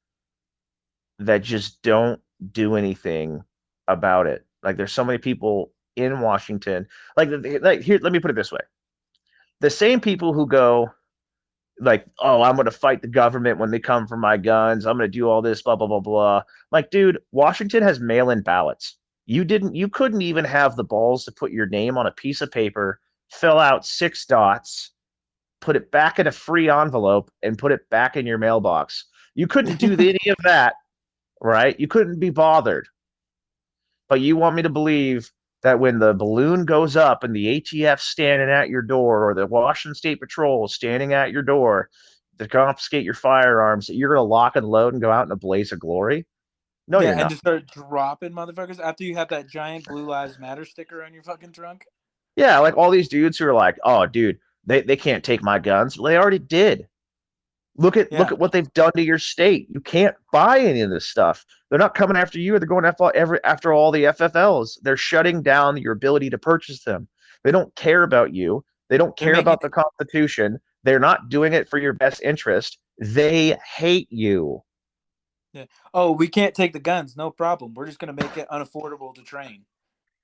S1: that just don't do anything about it. Like there's so many people in Washington. Like here, let me put it this way: the same people who go like, "Oh, I'm going to fight the government when they come for my guns. I'm going to do all this, blah blah blah blah." Like, dude, Washington has mail-in ballots. You couldn't even have the balls to put your name on a piece of paper, fill out 6 dots, put it back in a free envelope, and put it back in your mailbox. You couldn't do any of that, right? You couldn't be bothered. But you want me to believe that when the balloon goes up and the ATF standing at your door or the Washington State Patrol standing at your door to confiscate your firearms, that you're going to lock and load and go out in a blaze of glory? No,
S2: Yeah,
S1: you're
S2: and
S1: not.
S2: just start dropping motherfuckers after you have that giant Blue Lives Matter sticker on your fucking trunk.
S1: Yeah, like all these dudes who are like, "Oh, dude, they can't take my guns." Well, they already did. Look
S2: Yeah,
S1: at what they've done to your state. You can't buy any of this stuff. They're not coming after you. They're going after all the FFLs. They're shutting down your ability to purchase them. They don't care about you. They don't
S2: they're
S1: care
S2: making
S1: about the Constitution. They're not doing it for your best interest. They hate you.
S2: yeah. Oh, we can't take the guns. No problem. We're just gonna make it unaffordable to train.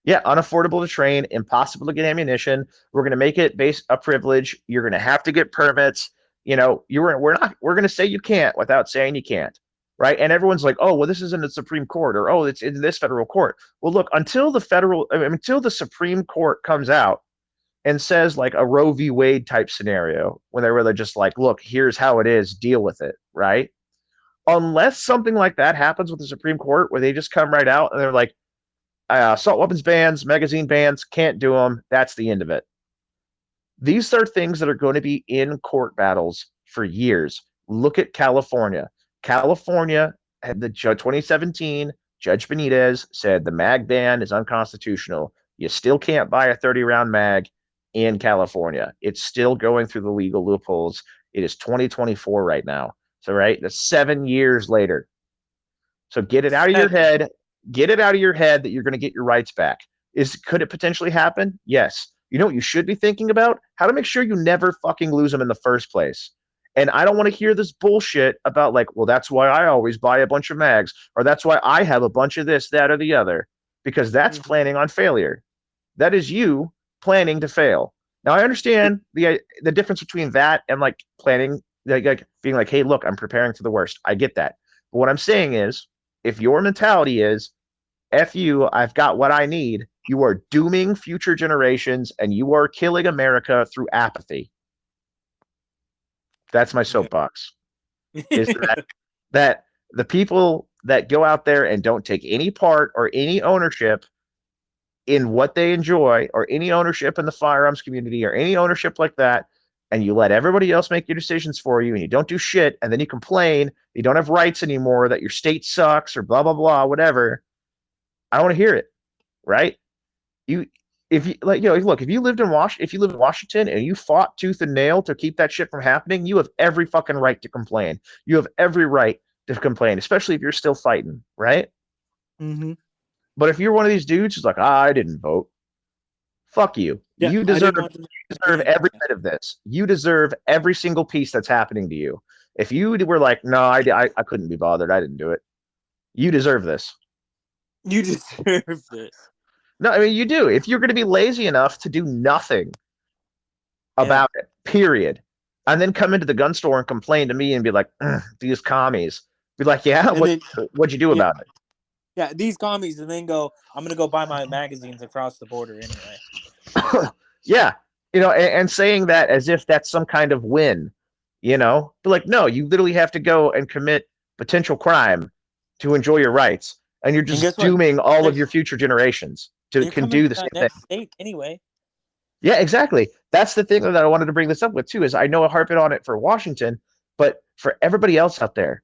S1: Yeah, unaffordable to train, impossible to get ammunition. We're going to make it based a privilege. You're going to have to get permits. We're going to say you can't without saying you can't, right? And everyone's like, "Oh, well, this isn't the Supreme Court," or "Oh, it's in this federal court." Well, look, until the Supreme Court comes out and says like a Roe v. Wade type scenario, when they're really just like, "Look, here's how it is, deal with it," right? Unless something like that happens with the Supreme Court, where they just come right out and they're like, assault weapons bans, magazine bans, can't do them. That's the end of it. These are things that are going to be in court battles for years. Look at California. California had the 2017 Judge Benitez said the mag ban is unconstitutional. You still can't buy a 30-round mag in California. It's still going through the legal loopholes. It is 2024 right now. So, right, that's 7 years later. So get it out of your head. Get it out of your head that you're going to get your rights back. Could it potentially happen? Yes. You know what you should be thinking about? How to make sure you never fucking lose them in the first place. And I don't want to hear this bullshit about like, well, that's why I always buy a bunch of mags, or that's why I have a bunch of this, that, or the other. because that's planning on failure. That is you planning to fail. Now I understand the difference between that and like planning, like being like, hey, look, I'm preparing for the worst. I get that. But what I'm saying is, if your mentality is, F you, I've got what I need, you are dooming future generations and you are killing America through apathy. That's my soapbox. Is that the people that go out there and don't take any part or any ownership in what they enjoy, or any ownership in the firearms community, or any ownership like that, and you let everybody else make your decisions for you, and you don't do shit, and then you complain you don't have rights anymore, that your state sucks, or blah blah blah, whatever. I don't want to hear it, right? You, if you like, look, if you lived in Washington and you fought tooth and nail to keep that shit from happening, you have every fucking right to complain. You have every right to complain, especially if you're still fighting, right?
S2: Mm-hmm.
S1: But if you're one of these dudes who's like, I didn't vote, fuck you.
S2: Yeah,
S1: you deserve every bit of this. You deserve every single piece that's happening to you. If you were like, no, I couldn't be bothered, I didn't do it, you deserve this.
S2: You deserve this.
S1: No, I mean, you do. If you're going to be lazy enough to do nothing about it, period, and then come into the gun store and complain to me and be like, these commies, be like, yeah, what'd you do about it?
S2: Yeah, these commies, and then go, I'm going to go buy my magazines across the border anyway.
S1: Yeah, and saying that as if that's some kind of win, but like, no, you literally have to go and commit potential crime to enjoy your rights, and you're just dooming all of your future generations to can do the same thing.
S2: State anyway.
S1: Yeah, exactly. That's the thing that I wanted to bring this up with too, is I know I harp it on it for Washington, but for everybody else out there,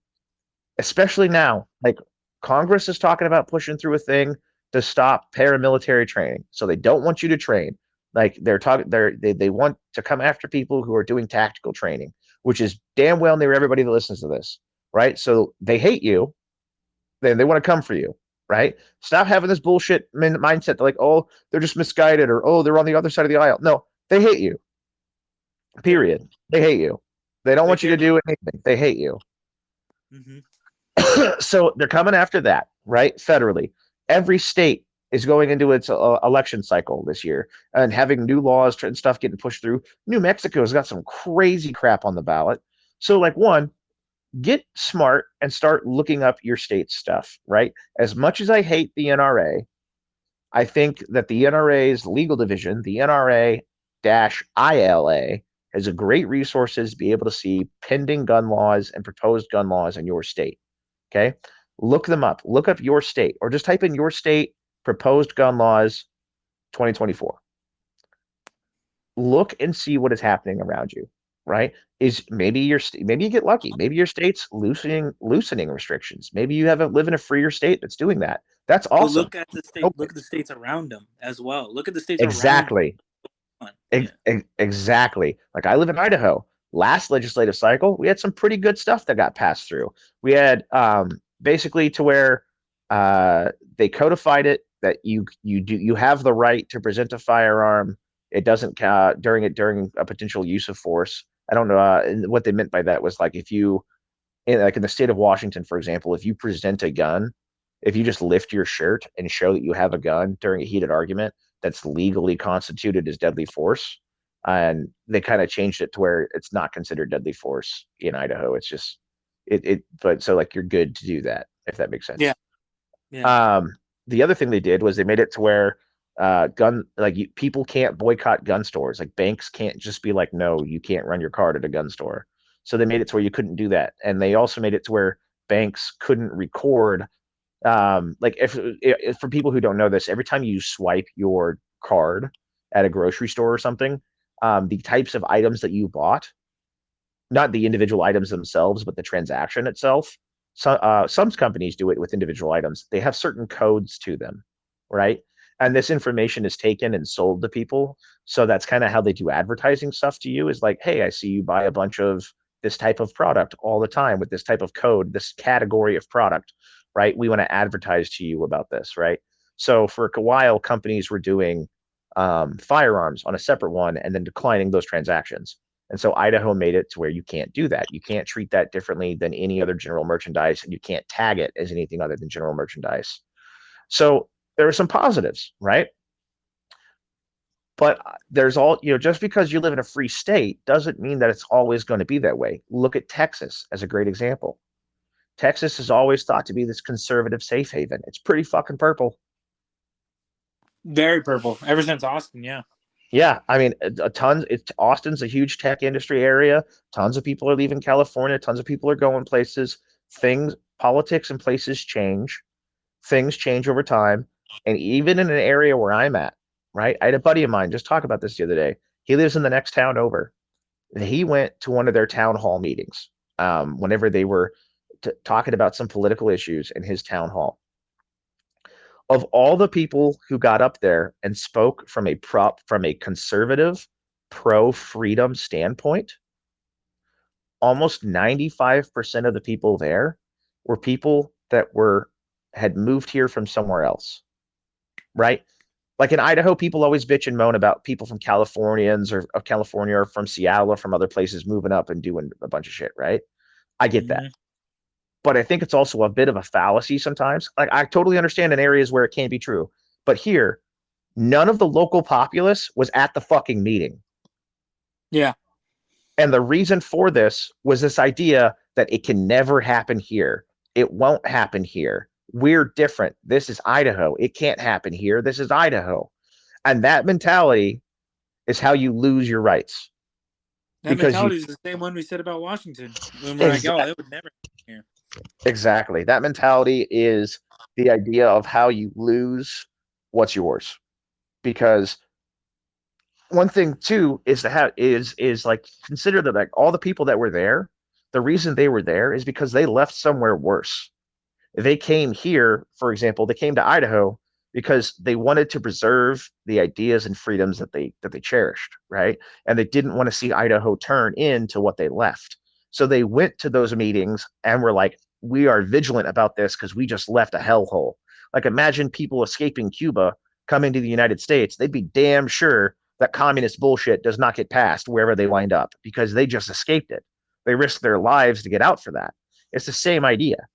S1: especially now, like Congress is talking about pushing through a thing to stop paramilitary training. So they don't want you to train. Like they want to come after people who are doing tactical training, which is damn well near everybody that listens to this, right? So they hate you, then they want to come for you, right? Stop having this bullshit mindset. They're like, oh, they're just misguided, or oh, they're on the other side of the aisle. No, they hate you. Period. They hate you. They don't want you to do anything. They hate you. Mm-hmm. So they're coming after that, right? Federally, every state is going into its election cycle this year and having new laws and stuff getting pushed through. New Mexico has got some crazy crap on the ballot. So, like, one, get smart and start looking up your state stuff, right? As much as I hate the NRA, I think that the NRA's legal division, the NRA-ILA, has a great resources to be able to see pending gun laws and proposed gun laws in your state. Okay? Look them up. Look up your state, or just type in your state proposed gun laws 2024. Look and see what is happening around you, right? Is maybe maybe you get lucky. Maybe your state's loosening restrictions. Maybe you live in a freer state that's doing that. That's awesome.
S2: But look at the state. Look at the states around them as well. Look at the states
S1: exactly.
S2: around them.
S1: Exactly. Like, I live in Idaho. Last legislative cycle, we had some pretty good stuff that got passed through. We had basically to where they codified it that you have the right to present a firearm. It doesn't count during a potential use of force. I don't know what they meant by that was, like, if you, like in the state of Washington, for example, if you present a gun, if you just lift your shirt and show that you have a gun during a heated argument, that's legally constituted as deadly force. And they kind of changed it to where it's not considered deadly force in Idaho. It's just but so, like, you're good to do that, if that makes sense.
S2: Yeah.
S1: The other thing they did was they made it to where people can't boycott gun stores. Like, banks can't just be like, no, you can't run your card at a gun store. So they made it to where you couldn't do that. And they also made it to where banks couldn't record. Like, if for people who don't know this, every time you swipe your card at a grocery store or something, the types of items that you bought, not the individual items themselves, but the transaction itself. Some companies do it with individual items. They have certain codes to them, right? And this information is taken and sold to people. So that's kind of how they do advertising stuff to you, is like, hey, I see you buy a bunch of this type of product all the time with this type of code, this category of product, right? We want to advertise to you about this, right? So for a while, companies were doing firearms on a separate one and then declining those transactions. And so Idaho made it to where you can't do that. You can't treat that differently than any other general merchandise, and you can't tag it as anything other than general merchandise. So there are some positives, right? But there's all, just because you live in a free state doesn't mean that it's always going to be that way. Look at Texas as a great example. Texas is always thought to be this conservative safe haven. It's pretty fucking purple.
S2: Very purple. Ever since Austin, yeah.
S1: Yeah, I mean, a ton. Austin's a huge tech industry area. Tons of people are leaving California. Tons of people are going places. Politics and places change. Things change over time. And even in an area where I'm at, right? I had a buddy of mine just talk about this the other day. He lives in the next town over. And he went to one of their town hall meetings whenever they were talking about some political issues in his town hall. Of all the people who got up there and spoke from a conservative pro freedom standpoint, almost 95% of the people there were people that had moved here from somewhere else, right? Like in Idaho, people always bitch and moan about people from Californians or of California or from Seattle or from other places moving up and doing a bunch of shit, right? I get that. But I think it's also a bit of a fallacy sometimes. Like I totally understand in areas where it can't be true. But here, none of the local populace was at the fucking meeting.
S2: Yeah.
S1: And the reason for this was this idea that it can never happen here. It won't happen here. We're different. This is Idaho. It can't happen here. This is Idaho. And that mentality is how you lose your rights.
S2: That mentality is the same one we said about Washington. When we're like, oh, it would never happen here.
S1: Exactly. That mentality is the idea of how you lose what's yours. Because one thing too is to have is like consider that like all the people that were there, the reason they were there is because they left somewhere worse. They came here, for example, they came to Idaho because they wanted to preserve the ideas and freedoms that they cherished, right? And they didn't want to see Idaho turn into what they left. So they went to those meetings and were like, we are vigilant about this because we just left a hellhole. Like imagine people escaping Cuba coming to the United States. They'd be damn sure that communist bullshit does not get passed wherever they wind up because they just escaped it. They risked their lives to get out for that. It's the same idea,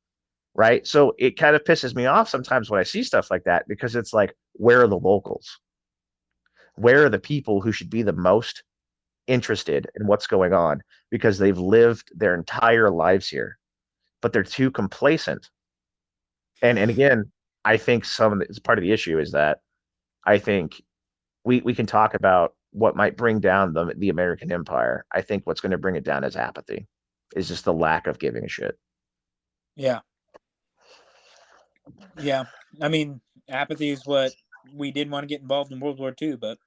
S1: right? So it kind of pisses me off sometimes when I see stuff like that because it's like, where are the locals? Where are the people who should be the most interested in what's going on because they've lived their entire lives here, but they're too complacent. And again, I think it's part of the issue is that I think we can talk about what might bring down the American empire. I think what's going to bring it down is apathy, is just the lack of giving a shit.
S2: Yeah. Yeah. I mean, apathy is what we didn't want to get involved in World War II, but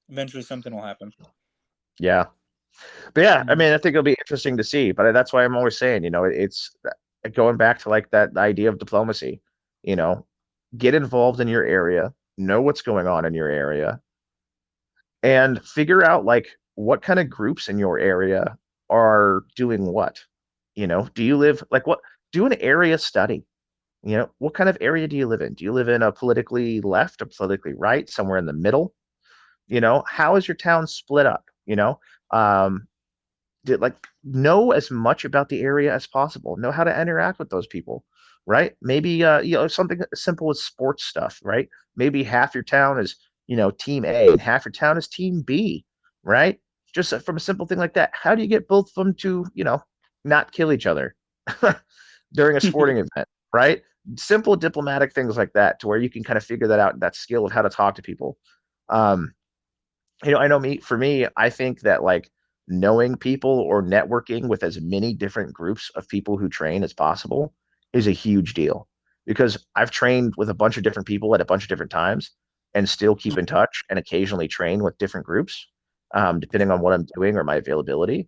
S2: eventually something will happen.
S1: Yeah. But yeah, I mean, I think it'll be interesting to see. But that's why I'm always saying, it's going back to like that idea of diplomacy, get involved in your area, know what's going on in your area, and figure out like what kind of groups in your area are doing what. Do you live like what? Do an area study. What kind of area do you live in? Do you live in a politically left, a politically right, somewhere in the middle? How is your town split up? Um, know as much about the area as possible. Know how to interact with those people, right? Maybe something as simple as sports stuff, right? Maybe half your town is team A and half your town is team B, right? Just from a simple thing like that. How do you get both of them to not kill each other during a sporting event, right? Simple diplomatic things like that, to where you can kind of figure that out. That skill of how to talk to people. I know for me, I think that like knowing people or networking with as many different groups of people who train as possible is a huge deal, because I've trained with a bunch of different people at a bunch of different times and still keep in touch and occasionally train with different groups, depending on what I'm doing or my availability.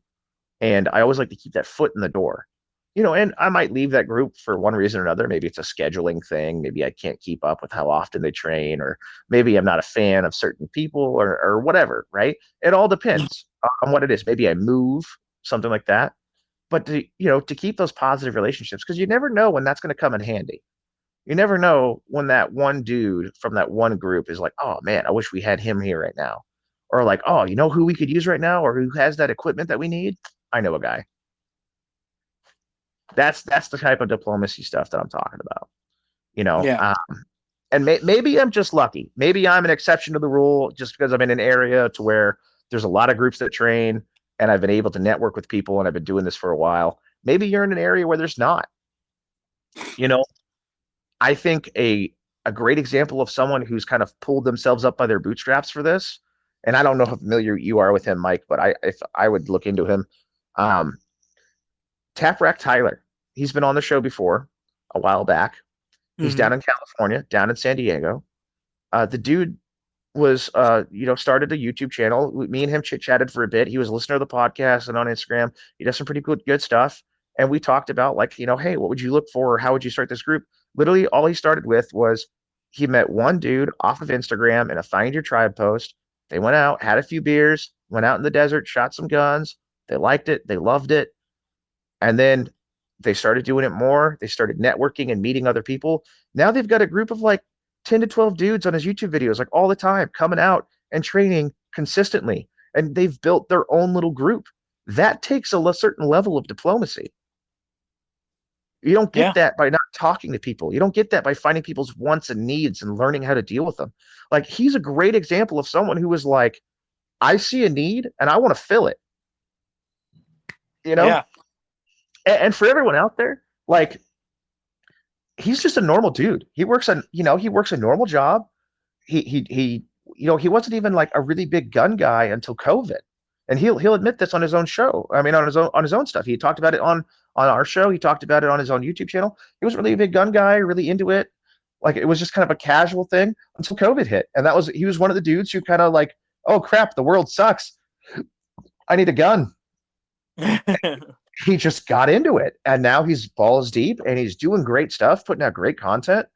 S1: And I always like to keep that foot in the door. And I might leave that group for one reason or another. Maybe it's a scheduling thing. Maybe I can't keep up with how often they train, or maybe I'm not a fan of certain people, or whatever, right? It all depends on what it is. Maybe I move, something like that. But to keep those positive relationships, because you never know when that's going to come in handy. You never know when that one dude from that one group is like, oh man, I wish we had him here right now. Or like, oh, you know who we could use right now, or who has that equipment that we need? I know a guy. That's the type of diplomacy stuff that I'm talking about.
S2: Yeah.
S1: And maybe I'm just lucky. Maybe I'm an exception to the rule just because I'm in an area to where there's a lot of groups that train and I've been able to network with people and I've been doing this for a while. Maybe you're in an area where there's not. You know, I think a great example of someone who's kind of pulled themselves up by their bootstraps for this, and I don't know how familiar you are with him, Mike, but if I would look into him, um, Taprack Tyler. He's been on the show before a while back. He's down in California, down in San Diego. The dude was, started a YouTube channel. Me and him chit chatted for a bit. He was a listener to the podcast and on Instagram. He does some pretty good stuff. And we talked about like, hey, what would you look for? How would you start this group? Literally, all he started with was he met one dude off of Instagram in a Find Your Tribe post. They went out, had a few beers, went out in the desert, shot some guns. They liked it. They loved it. And then they started doing it more. They started networking and meeting other people. Now they've got a group of like 10 to 12 dudes on his YouTube videos, like all the time, coming out and training consistently. And they've built their own little group. That takes a certain level of diplomacy. You don't get that by not talking to people. You don't get that by finding people's wants and needs and learning how to deal with them. Like, he's a great example of someone who was like, I see a need and I want to fill it.
S2: Yeah.
S1: And for everyone out there, like, he's just a normal dude. He works a normal job. He wasn't even like a really big gun guy until COVID. And he'll admit this on his own show. I mean, on his own stuff. He talked about it on our show. He talked about it on his own YouTube channel. He wasn't really a big gun guy, really into it. Like, it was just kind of a casual thing until COVID hit. And he was one of the dudes who kind of like, oh crap, the world sucks. I need a gun. He just got into it. And now he's balls deep and he's doing great stuff, putting out great content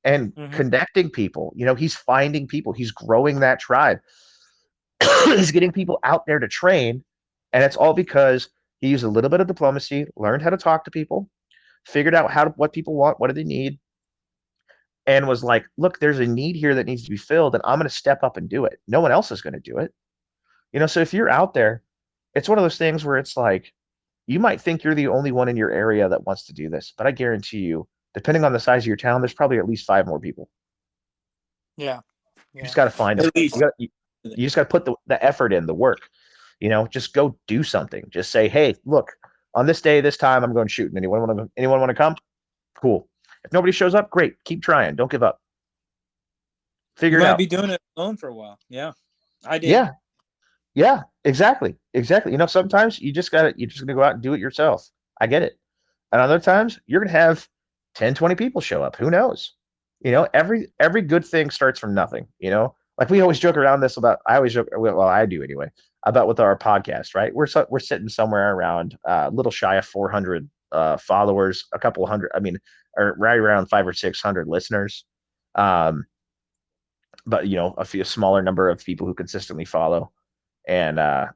S1: and connecting people. He's finding people. He's growing that tribe. He's getting people out there to train. And it's all because he used a little bit of diplomacy, learned how to talk to people, figured out what people want, what do they need, and was like, look, there's a need here that needs to be filled, and I'm going to step up and do it. No one else is going to do it. So if you're out there, it's one of those things where it's like, you might think you're the only one in your area that wants to do this, but I guarantee you, depending on the size of your town, there's probably at least 5 more people.
S2: Yeah.
S1: You just got to find them. You just got to put the effort in, the work. Just go do something. Just say, hey, look, on this day, this time, I'm going shooting. Anyone want to come? Cool. If nobody shows up, great. Keep trying. Don't give up. Figure it out.
S2: You might be doing it alone for a while. Yeah, I did.
S1: Yeah, exactly. Sometimes you're just gonna go out and do it yourself. I get it. And other times you're gonna have 10, 20 people show up. Who knows? Every good thing starts from nothing. Like, we always joke around this about. I always joke. Well, I do anyway. About with our podcast, right? We're sitting somewhere around a little shy of 400 followers, a couple hundred. I mean, or right around 500 or 600 listeners. But a smaller number of people who consistently follow. And I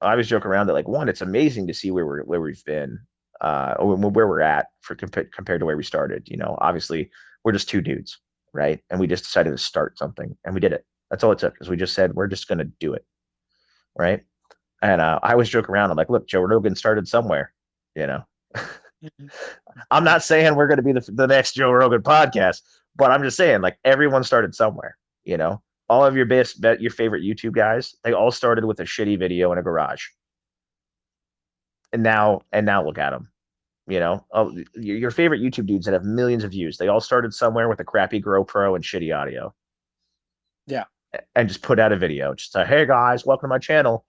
S1: always joke around that, like, one, it's amazing to see where we've been, or where we're at compared to where we started. Obviously we're just 2 dudes, right? And we just decided to start something, and we did it. That's all it took, because we just said we're just going to do it, right? And I always joke around. I'm like, look, Joe Rogan started somewhere. I'm not saying we're going to be the next Joe Rogan podcast, but I'm just saying, like, everyone started somewhere. All of your your favorite YouTube guys, they all started with a shitty video in a garage. And now look at them. Your favorite YouTube dudes that have millions of views, they all started somewhere with a crappy GoPro and shitty audio.
S2: Yeah.
S1: And just put out a video. Just say, hey guys, welcome to my channel.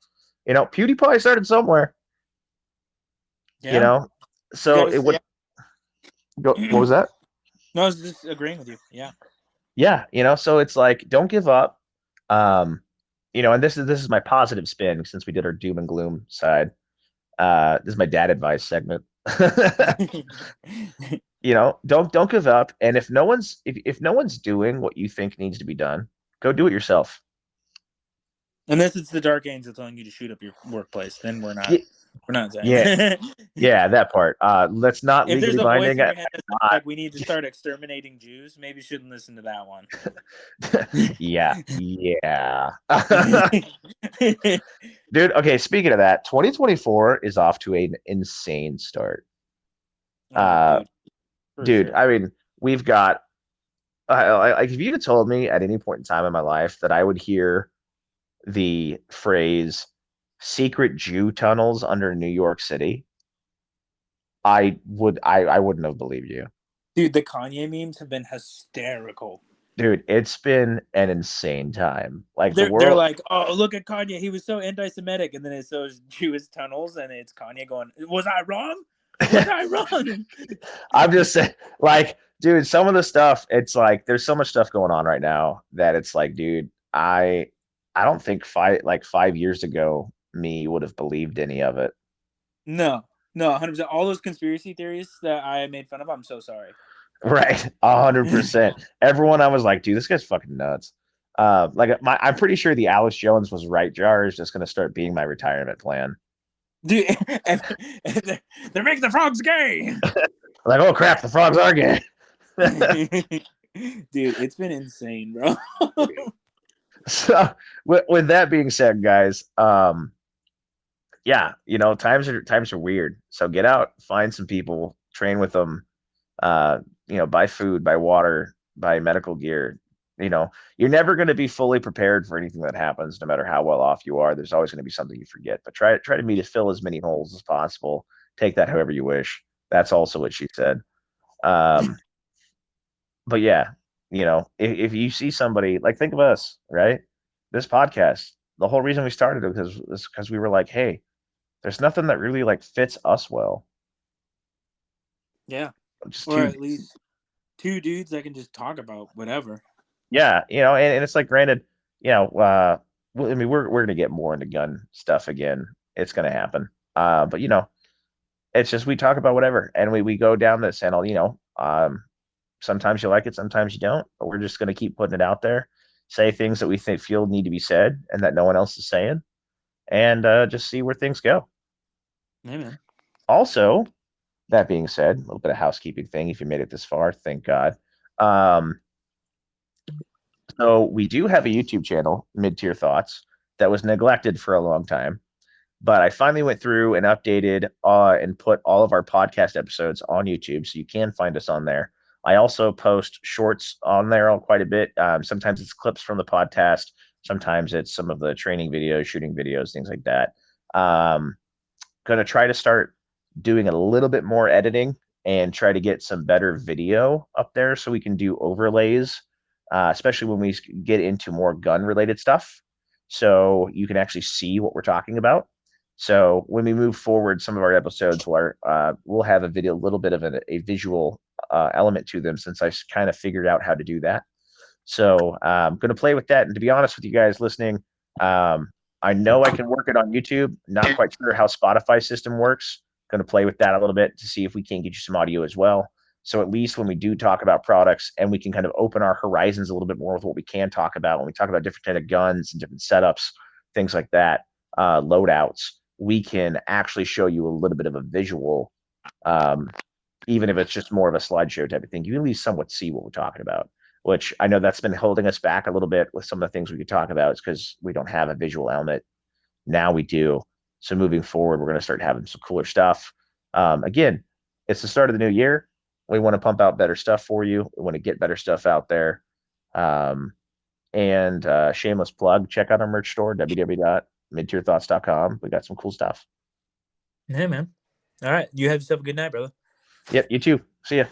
S1: PewDiePie started somewhere.
S2: Yeah.
S1: So it would go. What was that?
S2: No, I was just agreeing with you. Yeah.
S1: Yeah, so it's like, don't give up. And this is my positive spin, since we did our doom and gloom side. This is my dad advice segment. Don't give up. And if no one's doing what you think needs to be done, go do it yourself.
S2: Unless it's the Dark Angel telling you to shoot up your workplace, then we're not. We're not saying.
S1: Yeah, that part. Let's not
S2: if
S1: legally
S2: there's a
S1: binding.
S2: Voice in your head that's like, we need to start exterminating Jews, maybe you shouldn't listen to that one.
S1: Yeah. Dude, okay, speaking of that, 2024 is off to an insane start. Dude, sure. I mean, we've got Like if you'd have told me at any point in time in my life that I would hear the phrase secret Jew tunnels under New York City, I wouldn't have believed you.
S2: Dude, the Kanye memes have been hysterical.
S1: Dude, it's been an insane time. Like the
S2: They're
S1: world,
S2: like, oh, look at Kanye. He was so anti-Semitic, and then it shows Jewish tunnels, and it's Kanye going, "Was I wrong? Was I wrong?"
S1: I'm just saying, like, dude, some of the stuff, it's like there's so much stuff going on right now that it's like, dude, I don't think 5 years ago me would have believed any of it.
S2: No, 100%. All those conspiracy theories that I made fun of, I'm so sorry.
S1: Right, 100%. Everyone, I was like, dude, this guy's fucking nuts. I'm pretty sure the Alex Jones was right jar is just gonna start being my retirement plan.
S2: Dude, and they're making the frogs gay.
S1: Like, oh crap, the frogs are gay.
S2: Dude, it's been insane, bro.
S1: So, with that being said, guys, yeah, times are weird. So get out, find some people, train with them. Buy food, buy water, buy medical gear. You're never going to be fully prepared for anything that happens, no matter how well off you are. There's always going to be something you forget. But try to fill as many holes as possible. Take that however you wish. That's also what she said. Um, but yeah, if you see somebody like think of us, right? This podcast, the whole reason we started it was because we were like, hey, there's nothing that really like fits us well.
S2: Yeah.
S1: Just
S2: Or
S1: two.
S2: at least two dudes that can just talk about whatever.
S1: Yeah, and it's like granted, I mean we're gonna get more into gun stuff again. It's gonna happen. But it's just we talk about whatever and we go down this and sometimes you like it, sometimes you don't, but we're just gonna keep putting it out there, say things that we think feel need to be said and that no one else is saying, and just see where things go.
S2: Amen.
S1: Also, that being said, a little bit of housekeeping thing if you made it this far, thank God. Um, So we do have a YouTube channel, Mid Tier Thoughts, that was neglected for a long time. But I finally went through and updated and put all of our podcast episodes on YouTube, so you can find us on there. I also post shorts on there quite a bit. Sometimes it's clips from the podcast. Sometimes it's some of the training videos, shooting videos, things like that. Going to try to start doing a little bit more editing and try to get some better video up there so we can do overlays, especially when we get into more gun related stuff. So you can actually see what we're talking about. So when we move forward, some of our episodes will have a video, a little bit of a visual element to them, since I've kind of figured out how to do that. So I'm going to play with that. And to be honest with you guys listening, I know I can work it on YouTube. Not quite sure how Spotify system works. Going to play with that a little bit to see if we can get you some audio as well. So at least when we do talk about products and we can kind of open our horizons a little bit more with what we can talk about when we talk about different kind of guns and different setups, things like that, loadouts, we can actually show you a little bit of a visual, even if it's just more of a slideshow type of thing. You at least somewhat see what we're talking about, which I know that's been holding us back a little bit with some of the things we could talk about. Is because we don't have a visual element. Now we do. So moving forward, we're going to start having some cooler stuff. Again, it's the start of the new year. We want to pump out better stuff for you. We want to get better stuff out there. And shameless plug, check out our merch store, www.midtierthoughts.com. We got some cool stuff.
S2: Yeah, man. All right. You have yourself a good night, brother.
S1: Yep, you too. See ya.